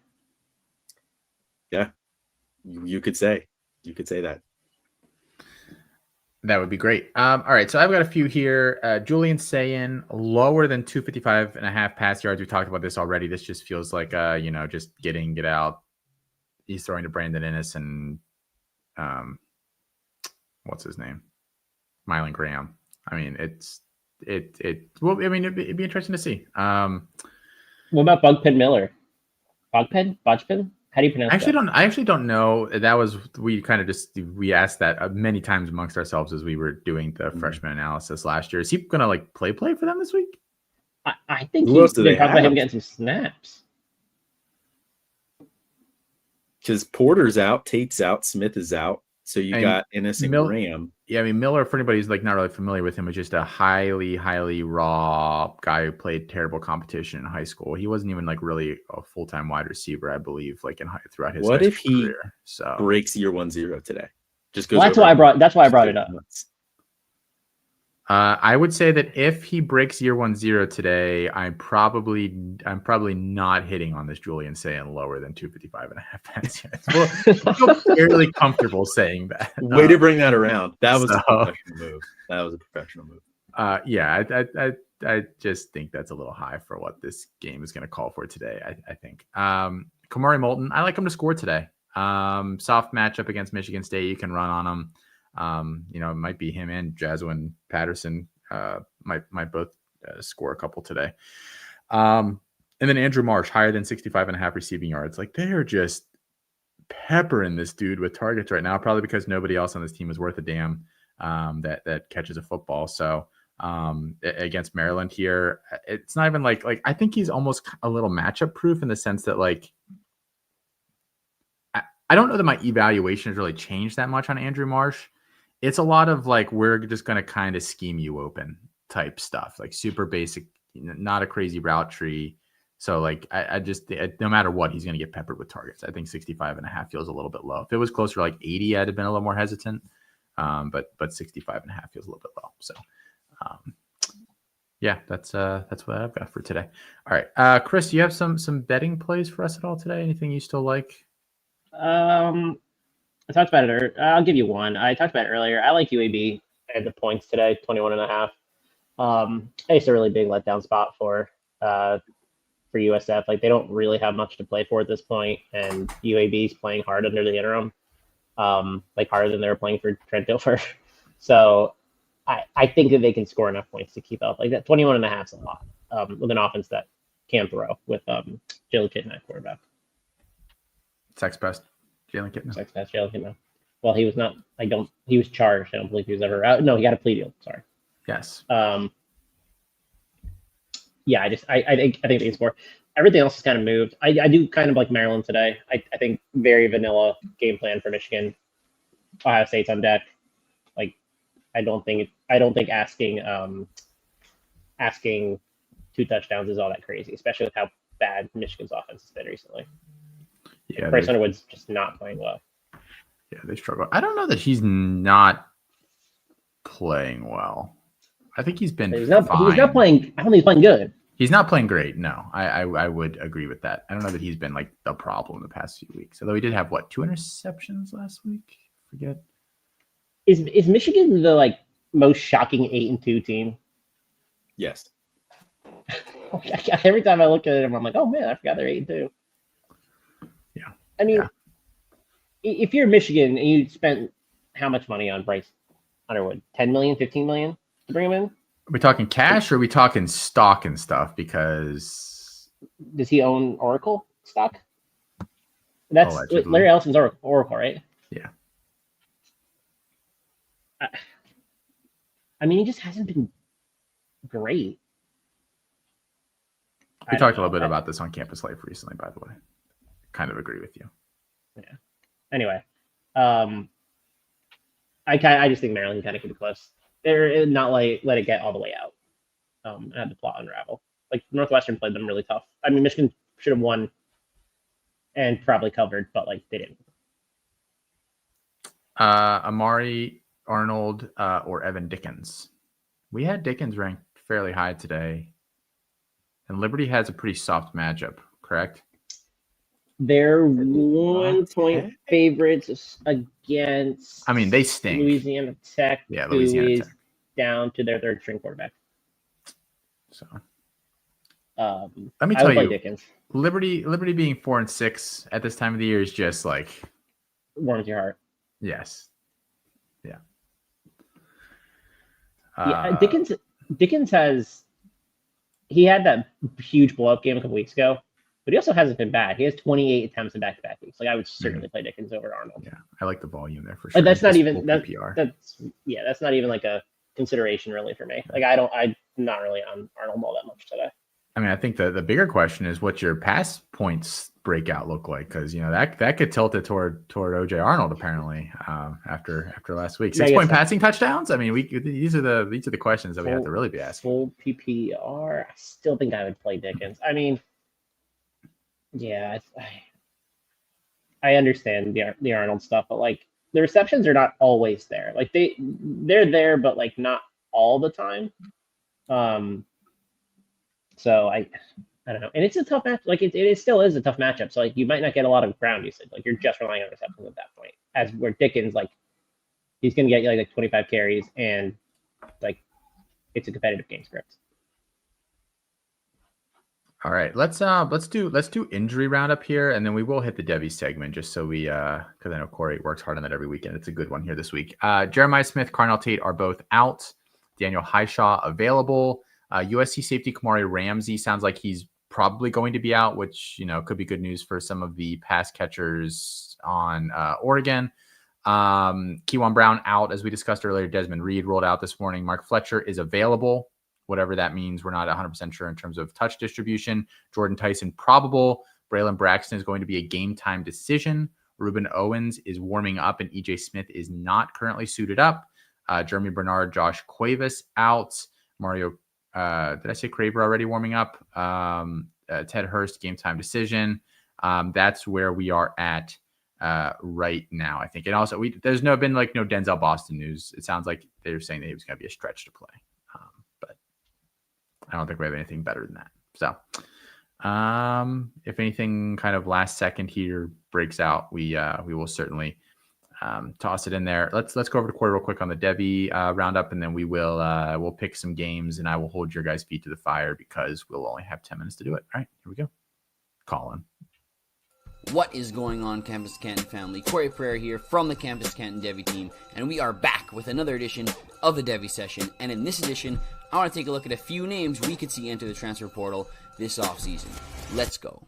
Yeah, you could say that. That would be great. All right, so I've got a few here. Julian Sayin, lower than 255.5 pass yards. We talked about this already. This just feels like, just get out. He's throwing to Brandon Innes and what's his name? Mylan Graham. I mean, it'd be interesting to see. What about Bugpin Miller? Bugpin? How do you pronounce that? I actually don't know. That was, we asked that many times amongst ourselves as we were doing the freshman analysis last year. Is he going to like play for them this week? I think Who else do they they talked about have? him getting some snaps. Because Porter's out, Tate's out, Smith is out. So you got Innes and Graham. Yeah, I mean, Miller, for anybody who's like not really familiar with him, was just a highly, highly raw guy who played terrible competition in high school. He wasn't even like really a full-time wide receiver, I believe, like throughout his What if he career. So breaks year 1-0 today? Just goes. Well, that's why I brought it up. I would say that if he breaks year 1-0 today, I'm probably not hitting on this Julian saying lower than 255.5 pass yards. I feel fairly comfortable saying that. Way to bring that around. That was a professional move. Yeah, I just think that's a little high for what this game is going to call for today. I think Kamari Moulton, I like him to score today. Soft matchup against Michigan State. You can run on him. It might be him and Jaswin Patterson might both score a couple today. And then Andrew Marsh, higher than 65.5 receiving yards. Like, they are just peppering this dude with targets right now, probably because nobody else on this team is worth a damn that catches a football. So against Maryland here, it's not even like I think he's almost a little matchup proof in the sense that I don't know that my evaluation has really changed that much on Andrew Marsh. It's a lot of we're just going to kind of scheme you open type stuff, like super basic, not a crazy route tree. So I just, no matter what, he's going to get peppered with targets. I think 65.5 feels a little bit low. If it was closer to 80, I'd have been a little more hesitant. But 65.5 feels a little bit low. So yeah, that's what I've got for today. All right. Chris, do you have some betting plays for us at all today? Anything you still like? I talked about it. I'll give you one. I talked about it earlier. I like UAB at the points today, 21.5. It's a really big letdown spot for USF. They don't really have much to play for at this point, and UAB is playing hard under the interim, harder than they were playing for Trent Dilfer. So I think that they can score enough points to keep up. That 21.5 is a lot with an offense that can throw with Jalen Kitna at quarterback. Sex best. Jalen Kitna. Sex past Jalen Kitna. Well, he was not. He was charged. I don't believe he was ever out. No, he got a plea deal. Sorry. Yes. Yeah. I think they can score. Everything else is kind of moved. I do kind of like Maryland today. I think very vanilla game plan for Michigan. Ohio State's on deck. I don't think asking 2 touchdowns is all that crazy, especially with how bad Michigan's offense has been recently. Yeah, Bryce Underwood's just not playing well. Yeah, they struggle. I don't know that he's not playing well. I think he's been He's not playing. I don't think he's playing good. He's not playing great. No, I would agree with that. I don't know that he's been the problem the past few weeks. Although he did have 2 interceptions last week. I forget. Is Michigan the most shocking 8-2 team? Yes. Every time I look at them, I'm like, oh man, I forgot they're 8-2. Yeah. I mean, if you're Michigan and you spent how much money on Bryce Underwood? 10 million, 15 million to bring him in? Are we talking cash or are we talking stock and stuff? Does he own Oracle stock? That's Larry Ellison's Oracle, right? Yeah. I mean, he just hasn't been great. We talked a little bit about this on Campus Life recently, by the way. Kind of agree with you. Yeah. Anyway, I just think Maryland can kind of keep it close. They're not let it get all the way out and have the plot unravel. Northwestern played them really tough. I mean, Michigan should have won and probably covered, but they didn't. Amari Arnold or Evan Dickens. We had Dickens ranked fairly high today, and Liberty has a pretty soft matchup, correct? They're 1-point favorites against. I mean, they stink. Louisiana Tech. Yeah, Louisiana Tech. Down to their third string quarterback. So, let me tell you, Dickens. Liberty being 4-6 at this time of the year is just like warms your heart. Yes. Yeah. Yeah. Dickens he had that huge blow up game a couple weeks ago, but he also hasn't been bad. He has 28 attempts in back-to-back weeks. Like I would certainly play Dickens over Arnold. Yeah, I like the volume there for sure. Like, that's not even that's not even like a consideration really for me. Like I'm not really on Arnold all that much today. I mean, I think the bigger question is what your pass points breakout look like, because that could tilt it toward OJ Arnold apparently after last week. 6-point passing touchdowns. I mean, these are the questions that we have to really be asking. Full PPR. I still think I would play Dickens. I mean, yeah, I understand the Arnold stuff, but like the receptions are not always there. Like they're there, but like not all the time. So I don't know, and it's a tough match. Like it still is a tough matchup. So like you might not get a lot of ground usage. Like you're just relying on receptions at that point. As where Dickens, like he's gonna get like 25 carries and like it's a competitive game script. All right, let's do injury roundup here, and then we will hit the Devy segment just so we because I know Corey works hard on that every weekend. It's a good one here this week. Jeremiah Smith, Carnell Tate are both out. Daniel Highshaw available. USC safety Kamari Ramsey sounds like he's probably going to be out, which could be good news for some of the pass catchers on Oregon. Kewan Brown out, as we discussed earlier. Desmond Reed rolled out this morning. Mark Fletcher is available, whatever that means. We're not 100% sure in terms of touch distribution. Jordan Tyson probable. Braylon Braxton is going to be a game time decision. Ruben Owens is warming up, and EJ Smith is not currently suited up. Jeremy Bernard, Josh Cuevas out. Mario. Did I say Craver already warming up? Ted Hurst, game time decision. That's where we are at right now, I think. And also, there's been no Denzel Boston news. It sounds like they're saying that he was going to be a stretch to play, but I don't think we have anything better than that. So, if anything kind of last second here breaks out, we will certainly toss it in there. Let's go over to Corey real quick on the Devy roundup, and then we'll pick some games, and I will hold your guys' feet to the fire because we'll only have 10 minutes to do it. All right, here we go. Colin. What is going on, Campus Canton family? Corey Pereira here from the Campus Canton Devy team, and we are back with another edition of the Devy session. And in this edition, I want to take a look at a few names we could see enter the transfer portal this offseason. Let's go.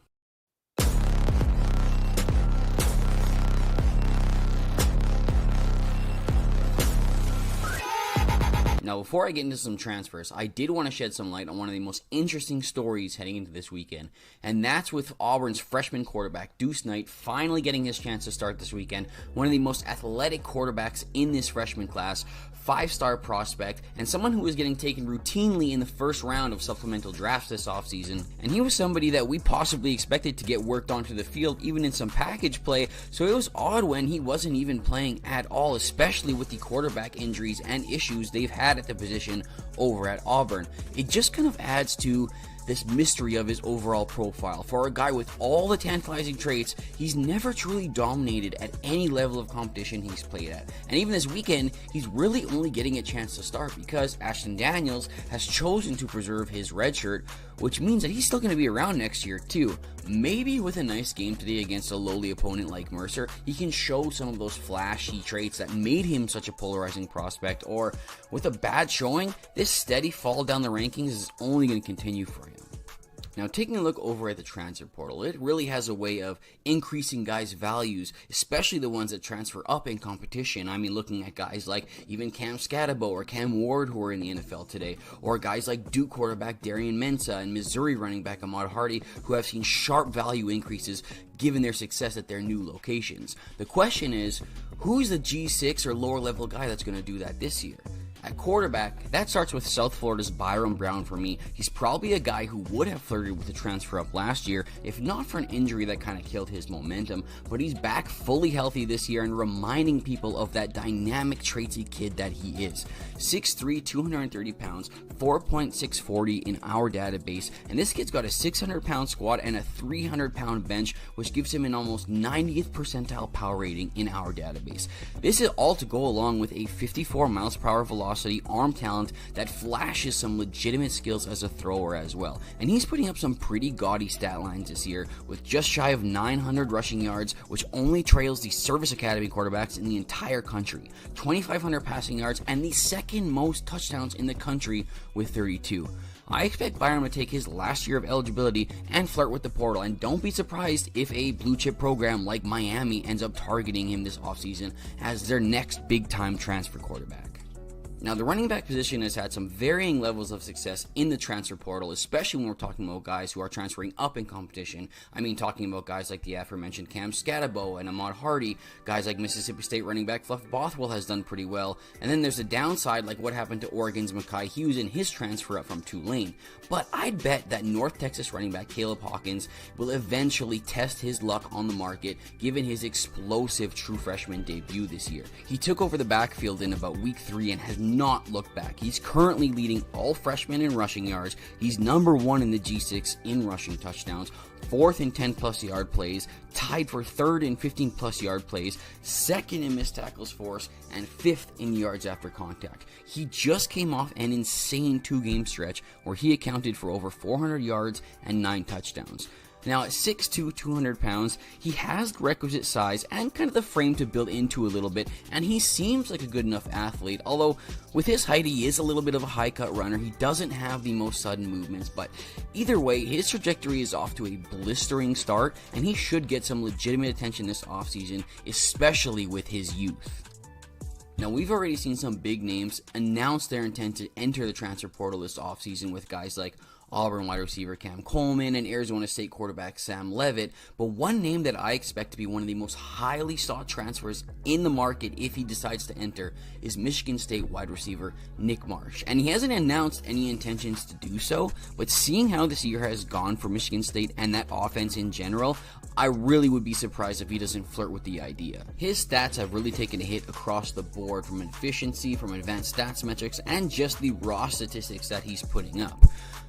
Now, before I get into some transfers, I did want to shed some light on one of the most interesting stories heading into this weekend, and that's with Auburn's freshman quarterback, Deuce Knight, finally getting his chance to start this weekend. One of the most athletic quarterbacks in this freshman class, 5-star prospect, and someone who was getting taken routinely in the first round of supplemental drafts this offseason. And he was somebody that we possibly expected to get worked onto the field, even in some package play, so it was odd when he wasn't even playing at all, especially with the quarterback injuries and issues they've had at the position over at Auburn. It just kind of adds to this mystery of his overall profile. For a guy with all the tantalizing traits, he's never truly dominated at any level of competition he's played at. And even this weekend, he's really only getting a chance to start because Ashton Daniels has chosen to preserve his red shirt, which means that he's still going to be around next year too. Maybe with a nice game today against a lowly opponent like Mercer, he can show some of those flashy traits that made him such a polarizing prospect, or with a bad showing, this steady fall down the rankings is only going to continue for him. Now, taking a look over at the transfer portal, it really has a way of increasing guys' values, especially the ones that transfer up in competition. I mean, looking at guys like even Cam Scatabo or Cam Ward who are in the NFL today, or guys like Duke quarterback Darian Mensah and Missouri running back Ahmad Hardy, who have seen sharp value increases given their success at their new locations. The question is, who's the G6 or lower level guy that's going to do that this year? At quarterback, that starts with South Florida's Byron Brown for me. He's probably a guy who would have flirted with the transfer up last year if not for an injury that kind of killed his momentum, but he's back fully healthy this year and reminding people of that dynamic, traitsy kid that he is. 6'3", 230 pounds, 4.640 in our database, and this kid's got a 600-pound squat and a 300-pound bench, which gives him an almost 90th percentile power rating in our database. This is all to go along with a 54 miles per hour velocity, arm talent that flashes some legitimate skills as a thrower as well. And he's putting up some pretty gaudy stat lines this year with just shy of 900 rushing yards, which only trails the Service Academy quarterbacks in the entire country, 2,500 passing yards, and the second most touchdowns in the country with 32. I expect Byron to take his last year of eligibility and flirt with the portal, and don't be surprised if a blue chip program like Miami ends up targeting him this offseason as their next big time transfer quarterback. Now, the running back position has had some varying levels of success in the transfer portal, especially when we're talking about guys who are transferring up in competition. I mean, talking about guys like the aforementioned Cam Scatabo and Ahmad Hardy, guys like Mississippi State running back Fluff Bothwell has done pretty well, and then there's a downside like what happened to Oregon's Mekhi Hughes in his transfer up from Tulane. But I'd bet that North Texas running back Caleb Hawkins will eventually test his luck on the market, given his explosive true freshman debut this year. He took over the backfield in about week 3 and has not looked back. He's currently leading all freshmen in rushing yards. He's number 1 in the G6 in rushing touchdowns, 4th in 10-plus yard plays, tied for 3rd in 15-plus yard plays, 2nd in missed tackles force, and 5th in yards after contact. He just came off an insane 2-game stretch where he accounted for over 400 yards and 9 touchdowns. Now, at 6'2", 200 pounds, he has the requisite size and kind of the frame to build into a little bit, and he seems like a good enough athlete, although with his height, he is a little bit of a high-cut runner. He doesn't have the most sudden movements, but either way, his trajectory is off to a blistering start, and he should get some legitimate attention this offseason, especially with his youth. Now, we've already seen some big names announce their intent to enter the transfer portal this offseason with guys like Auburn wide receiver Cam Coleman and Arizona State quarterback Sam Leavitt, but one name that I expect to be one of the most highly sought transfers in the market if he decides to enter is Michigan State wide receiver Nick Marsh. And he hasn't announced any intentions to do so, but seeing how this year has gone for Michigan State and that offense in general, I really would be surprised if he doesn't flirt with the idea. His stats have really taken a hit across the board, from efficiency, from advanced stats metrics, and just the raw statistics that he's putting up.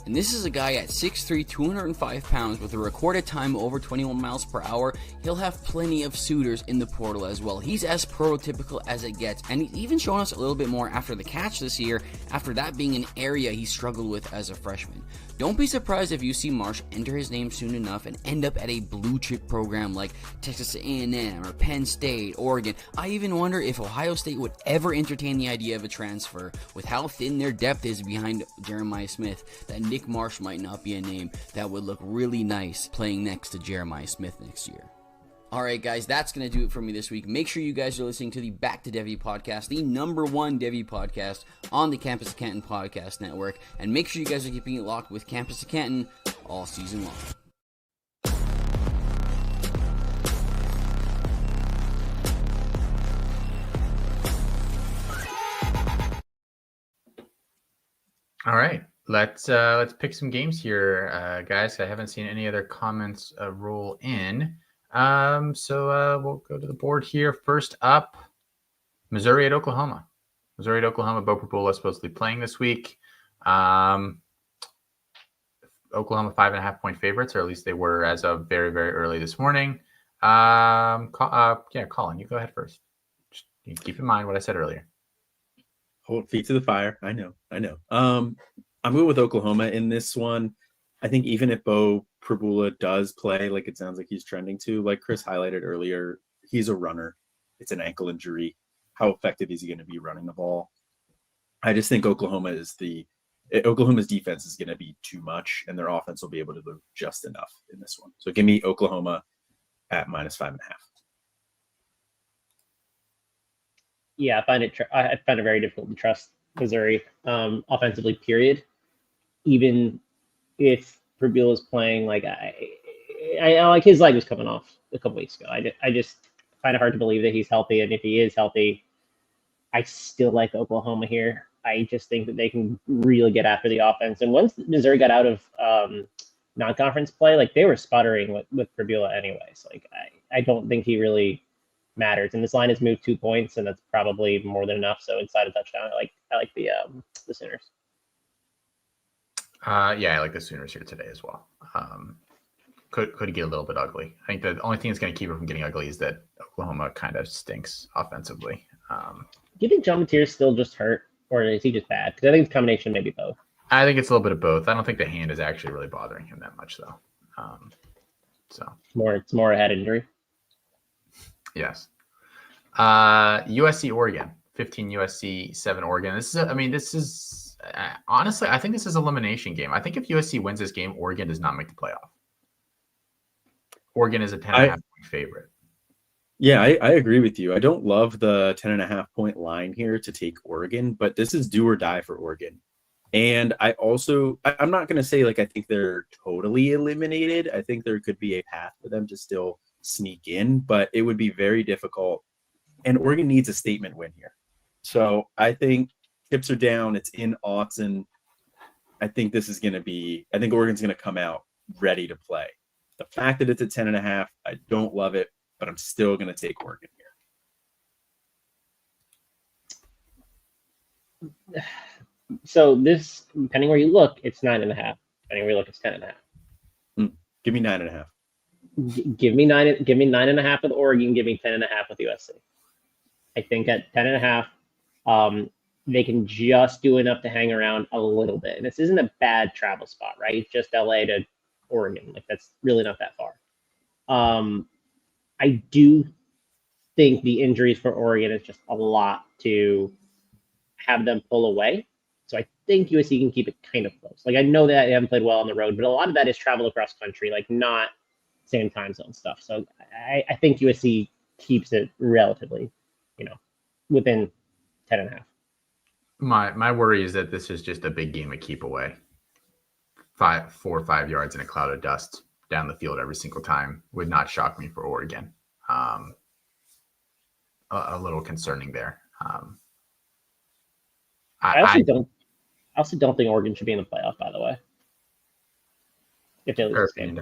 And this is a guy at 6'3", 205 pounds with a recorded time over 21 miles per hour. He'll have plenty of suitors in the portal as well. He's as prototypical as it gets, and he's even shown us a little bit more after the catch this year, after that being an area he struggled with as a freshman. Don't be surprised if you see Marsh enter his name soon enough and end up at a blue chip program like Texas A&M or Penn State, Oregon. I even wonder if Ohio State would ever entertain the idea of a transfer. With how thin their depth is behind Jeremiah Smith, that Nick Marsh might not be a name that would look really nice playing next to Jeremiah Smith next year. Alright guys, that's going to do it for me this week. Make sure you guys are listening to the Back to Devy podcast, the #1 Devy podcast on the Campus of Canton podcast network. And make sure you guys are keeping it locked with Campus of Canton all season long. All right, let's pick some games here, guys. I haven't seen any other comments roll in. So we'll go to the board here. First up, Missouri at Oklahoma. Missouri at Oklahoma. Bo Prabula supposedly playing this week. Oklahoma 5.5-point favorites, or at least they were as of very, very early this morning. Colin, you go ahead first. Just keep in mind what I said earlier. Hold feet to the fire. I know. I'm going with Oklahoma in this one. I think even if Bo Prabula does play, like it sounds like he's trending to, like Chris highlighted earlier, he's a runner. It's an ankle injury. How effective is he going to be running the ball? I just think Oklahoma's defense is going to be too much, and their offense will be able to do just enough in this one. So give me Oklahoma at -5.5. Yeah, I find it very difficult to trust Missouri offensively. Period. Even if Prabula is playing, like I like his leg was coming off a couple weeks ago. I just find it hard to believe that he's healthy, and if he is healthy, I still like Oklahoma here. I just think that they can really get after the offense. And once Missouri got out of non-conference play, like they were sputtering with Prebula anyways. Like I don't think he really matters. And this line has moved 2 points, and that's probably more than enough. So inside a touchdown, I like the Sooners. Yeah, I like the Sooners here today as well. Could get a little bit ugly. I think the only thing that's going to keep it from getting ugly is that Oklahoma kind of stinks offensively. Do you think John Mateer's still just hurt, or is he just bad? Because I think it's a combination, maybe both. I think it's a little bit of both. I don't think the hand is actually really bothering him that much, though. So it's more a head injury. Yes. USC Oregon 15 USC 7 Oregon. This is honestly, I think this is an elimination game. I think if USC wins this game, Oregon does not make the playoff. Oregon is a 10.5 point favorite. Yeah, I agree with you. I don't love the 10.5 point line here to take Oregon, but this is do or die for Oregon. And I'm not going to say like I think they're totally eliminated. I think there could be a path for them to still sneak in, but it would be very difficult. And Oregon needs a statement win here. So I think chips are down. It's in Autzen. I think Oregon's going to come out ready to play. The fact that it's a 10.5, I don't love it, but I'm still going to take Oregon here. So this, depending where you look, it's 9.5. Depending where you look, it's 10.5. Give me 9.5. Give me 9.5 with Oregon. Give me 10.5 with USC. I think at 10.5, they can just do enough to hang around a little bit. And this isn't a bad travel spot, right? It's just LA to Oregon. Like that's really not that far. I do think the injuries for Oregon is just a lot to have them pull away. So I think USC can keep it kind of close. Like I know that they haven't played well on the road, but a lot of that is travel across country, like not same time zone stuff. So I think USC keeps it relatively, within 10.5. My worry is that this is just a big game of keep away. 4 or 5 yards in a cloud of dust down the field every single time would not shock me for Oregon. A little concerning there. I also don't think Oregon should be in the playoff, by the way. If they lose this game.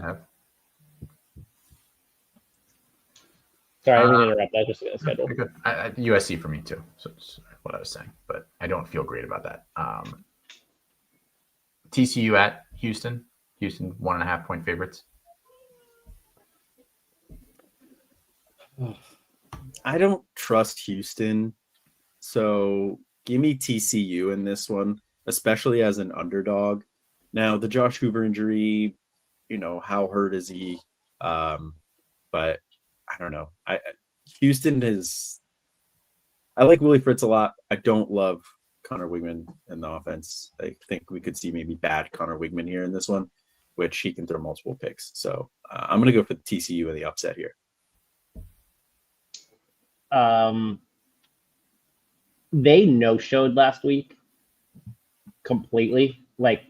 Sorry, I didn't interrupt. I just got scheduled. Good. USC for me too. So that's what I was saying, but I don't feel great about that. TCU at Houston. Houston 1.5 point favorites. I don't trust Houston, so give me TCU in this one, especially as an underdog. Now, the Josh Hoover injury, how hurt is he? But I don't know. Houston is. I like Willie Fritz a lot. I don't love Connor Wigman in the offense. I think we could see maybe bad Connor Wigman here in this one, which he can throw multiple picks. So I'm going to go for the TCU in the upset here. They no-showed last week completely. Like,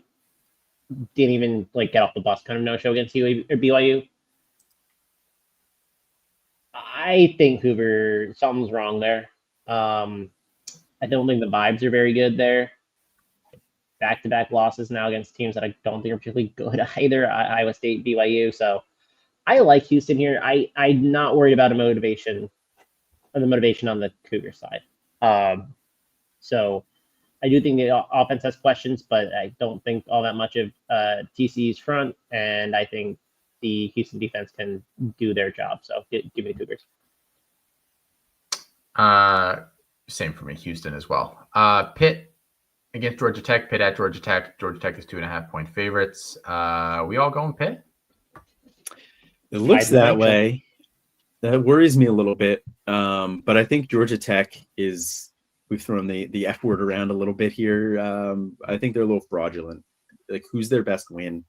didn't even get off the bus kind of no-show against BYU. I think Hoover, something's wrong there. I don't think the vibes are very good there. Back-to-back losses now against teams that I don't think are particularly good either. Iowa State, BYU. So I like Houston here. I'm not worried about the motivation on the Cougar side. So I do think the offense has questions, but I don't think all that much of TCU's front, and I think the Houston defense can do their job. So give me the Cougars. Same for me, Houston as well. Pitt against Georgia Tech. Pitt at Georgia Tech. Georgia Tech is 2.5 point favorites. We all going Pitt? It looks that way. That worries me a little bit. But I think Georgia Tech is. We've thrown the F word around a little bit here. I think they're a little fraudulent. Like, who's their best win?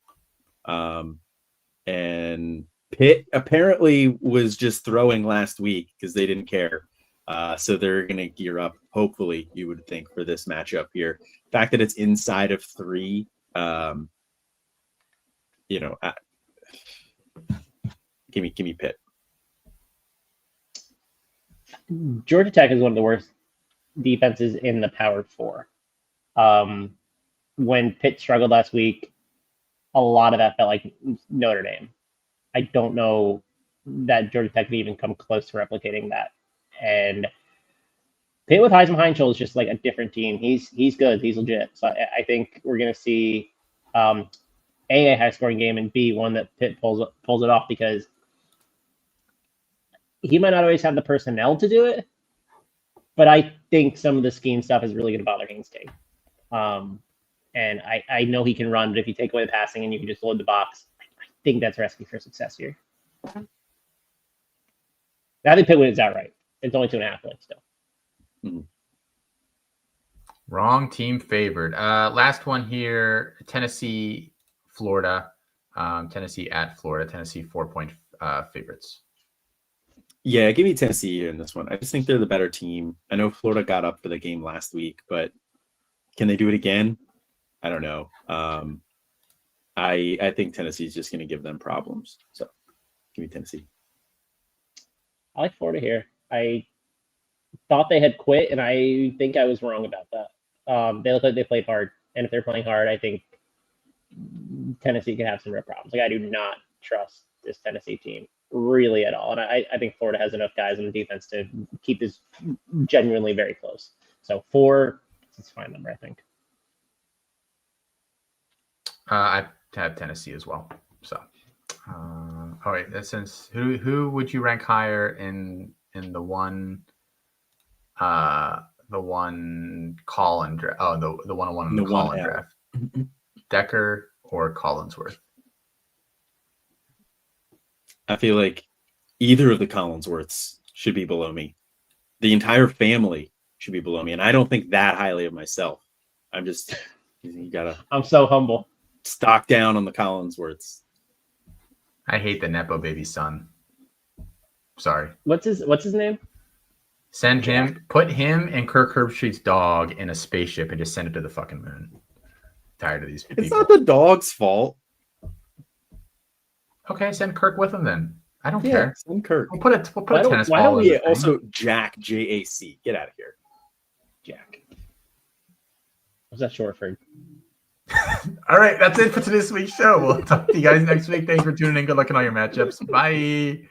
And Pitt apparently was just throwing last week because they didn't care. So they're going to gear up, hopefully, you would think, for this matchup here. The fact that it's inside of 3, give me Pitt. Georgia Tech is one of the worst defenses in the Power 4. When Pitt struggled last week, a lot of that felt like Notre Dame. I don't know that Georgia Tech could even come close to replicating that. And Pitt with Heisman Heinzel is just like a different team. He's good. He's legit. So I think we're going to see a high scoring game, and B, one that Pitt pulls it off, because he might not always have the personnel to do it, but I think some of the scheme stuff is really going to bother Haynes King. And I know he can run, but if you take away the passing and you can just load the box, I think that's a recipe for success here. I think Pitt wins outright. It's only 2.5 points still. Mm-hmm. Wrong team favored. Last one here: Tennessee, Florida. Tennessee at Florida. Tennessee 4-point favorites. Yeah, give me Tennessee in this one. I just think they're the better team. I know Florida got up for the game last week, but can they do it again? I don't know. I think Tennessee is just going to give them problems. So give me Tennessee. I like Florida here. I thought they had quit, and I think I was wrong about that. They look like they played hard, and if they're playing hard, I think Tennessee can have some real problems. Like, I do not trust this Tennessee team really at all, and I think Florida has enough guys on the defense to keep this genuinely very close. So 4, it's a fine number, I think. I have Tennessee as well. So, all right. Since who would you rank higher in the one Collin draft? Oh, the 101 in the Collin draft. Decker or Collinsworth? I feel like either of the Collinsworths should be below me. The entire family should be below me, and I don't think that highly of myself. I'm just I'm so humble. Stock down on the Collinsworths. I hate the Nepo baby son. Sorry. What's his name? Send him, put him and Kirk Herbstreit's dog in a spaceship and just send it to the fucking moon. Tired of these people. It's not the dog's fault. Okay, send Kirk with him then. I don't care. Send Kirk. We'll put a tennis ball. Why don't we also Jack, J-A-C? Get out of here. Jack. What's that short for? All right, that's it for this week's show. We'll talk to you guys next week. Thanks for tuning in. Good luck in all your matchups. Bye.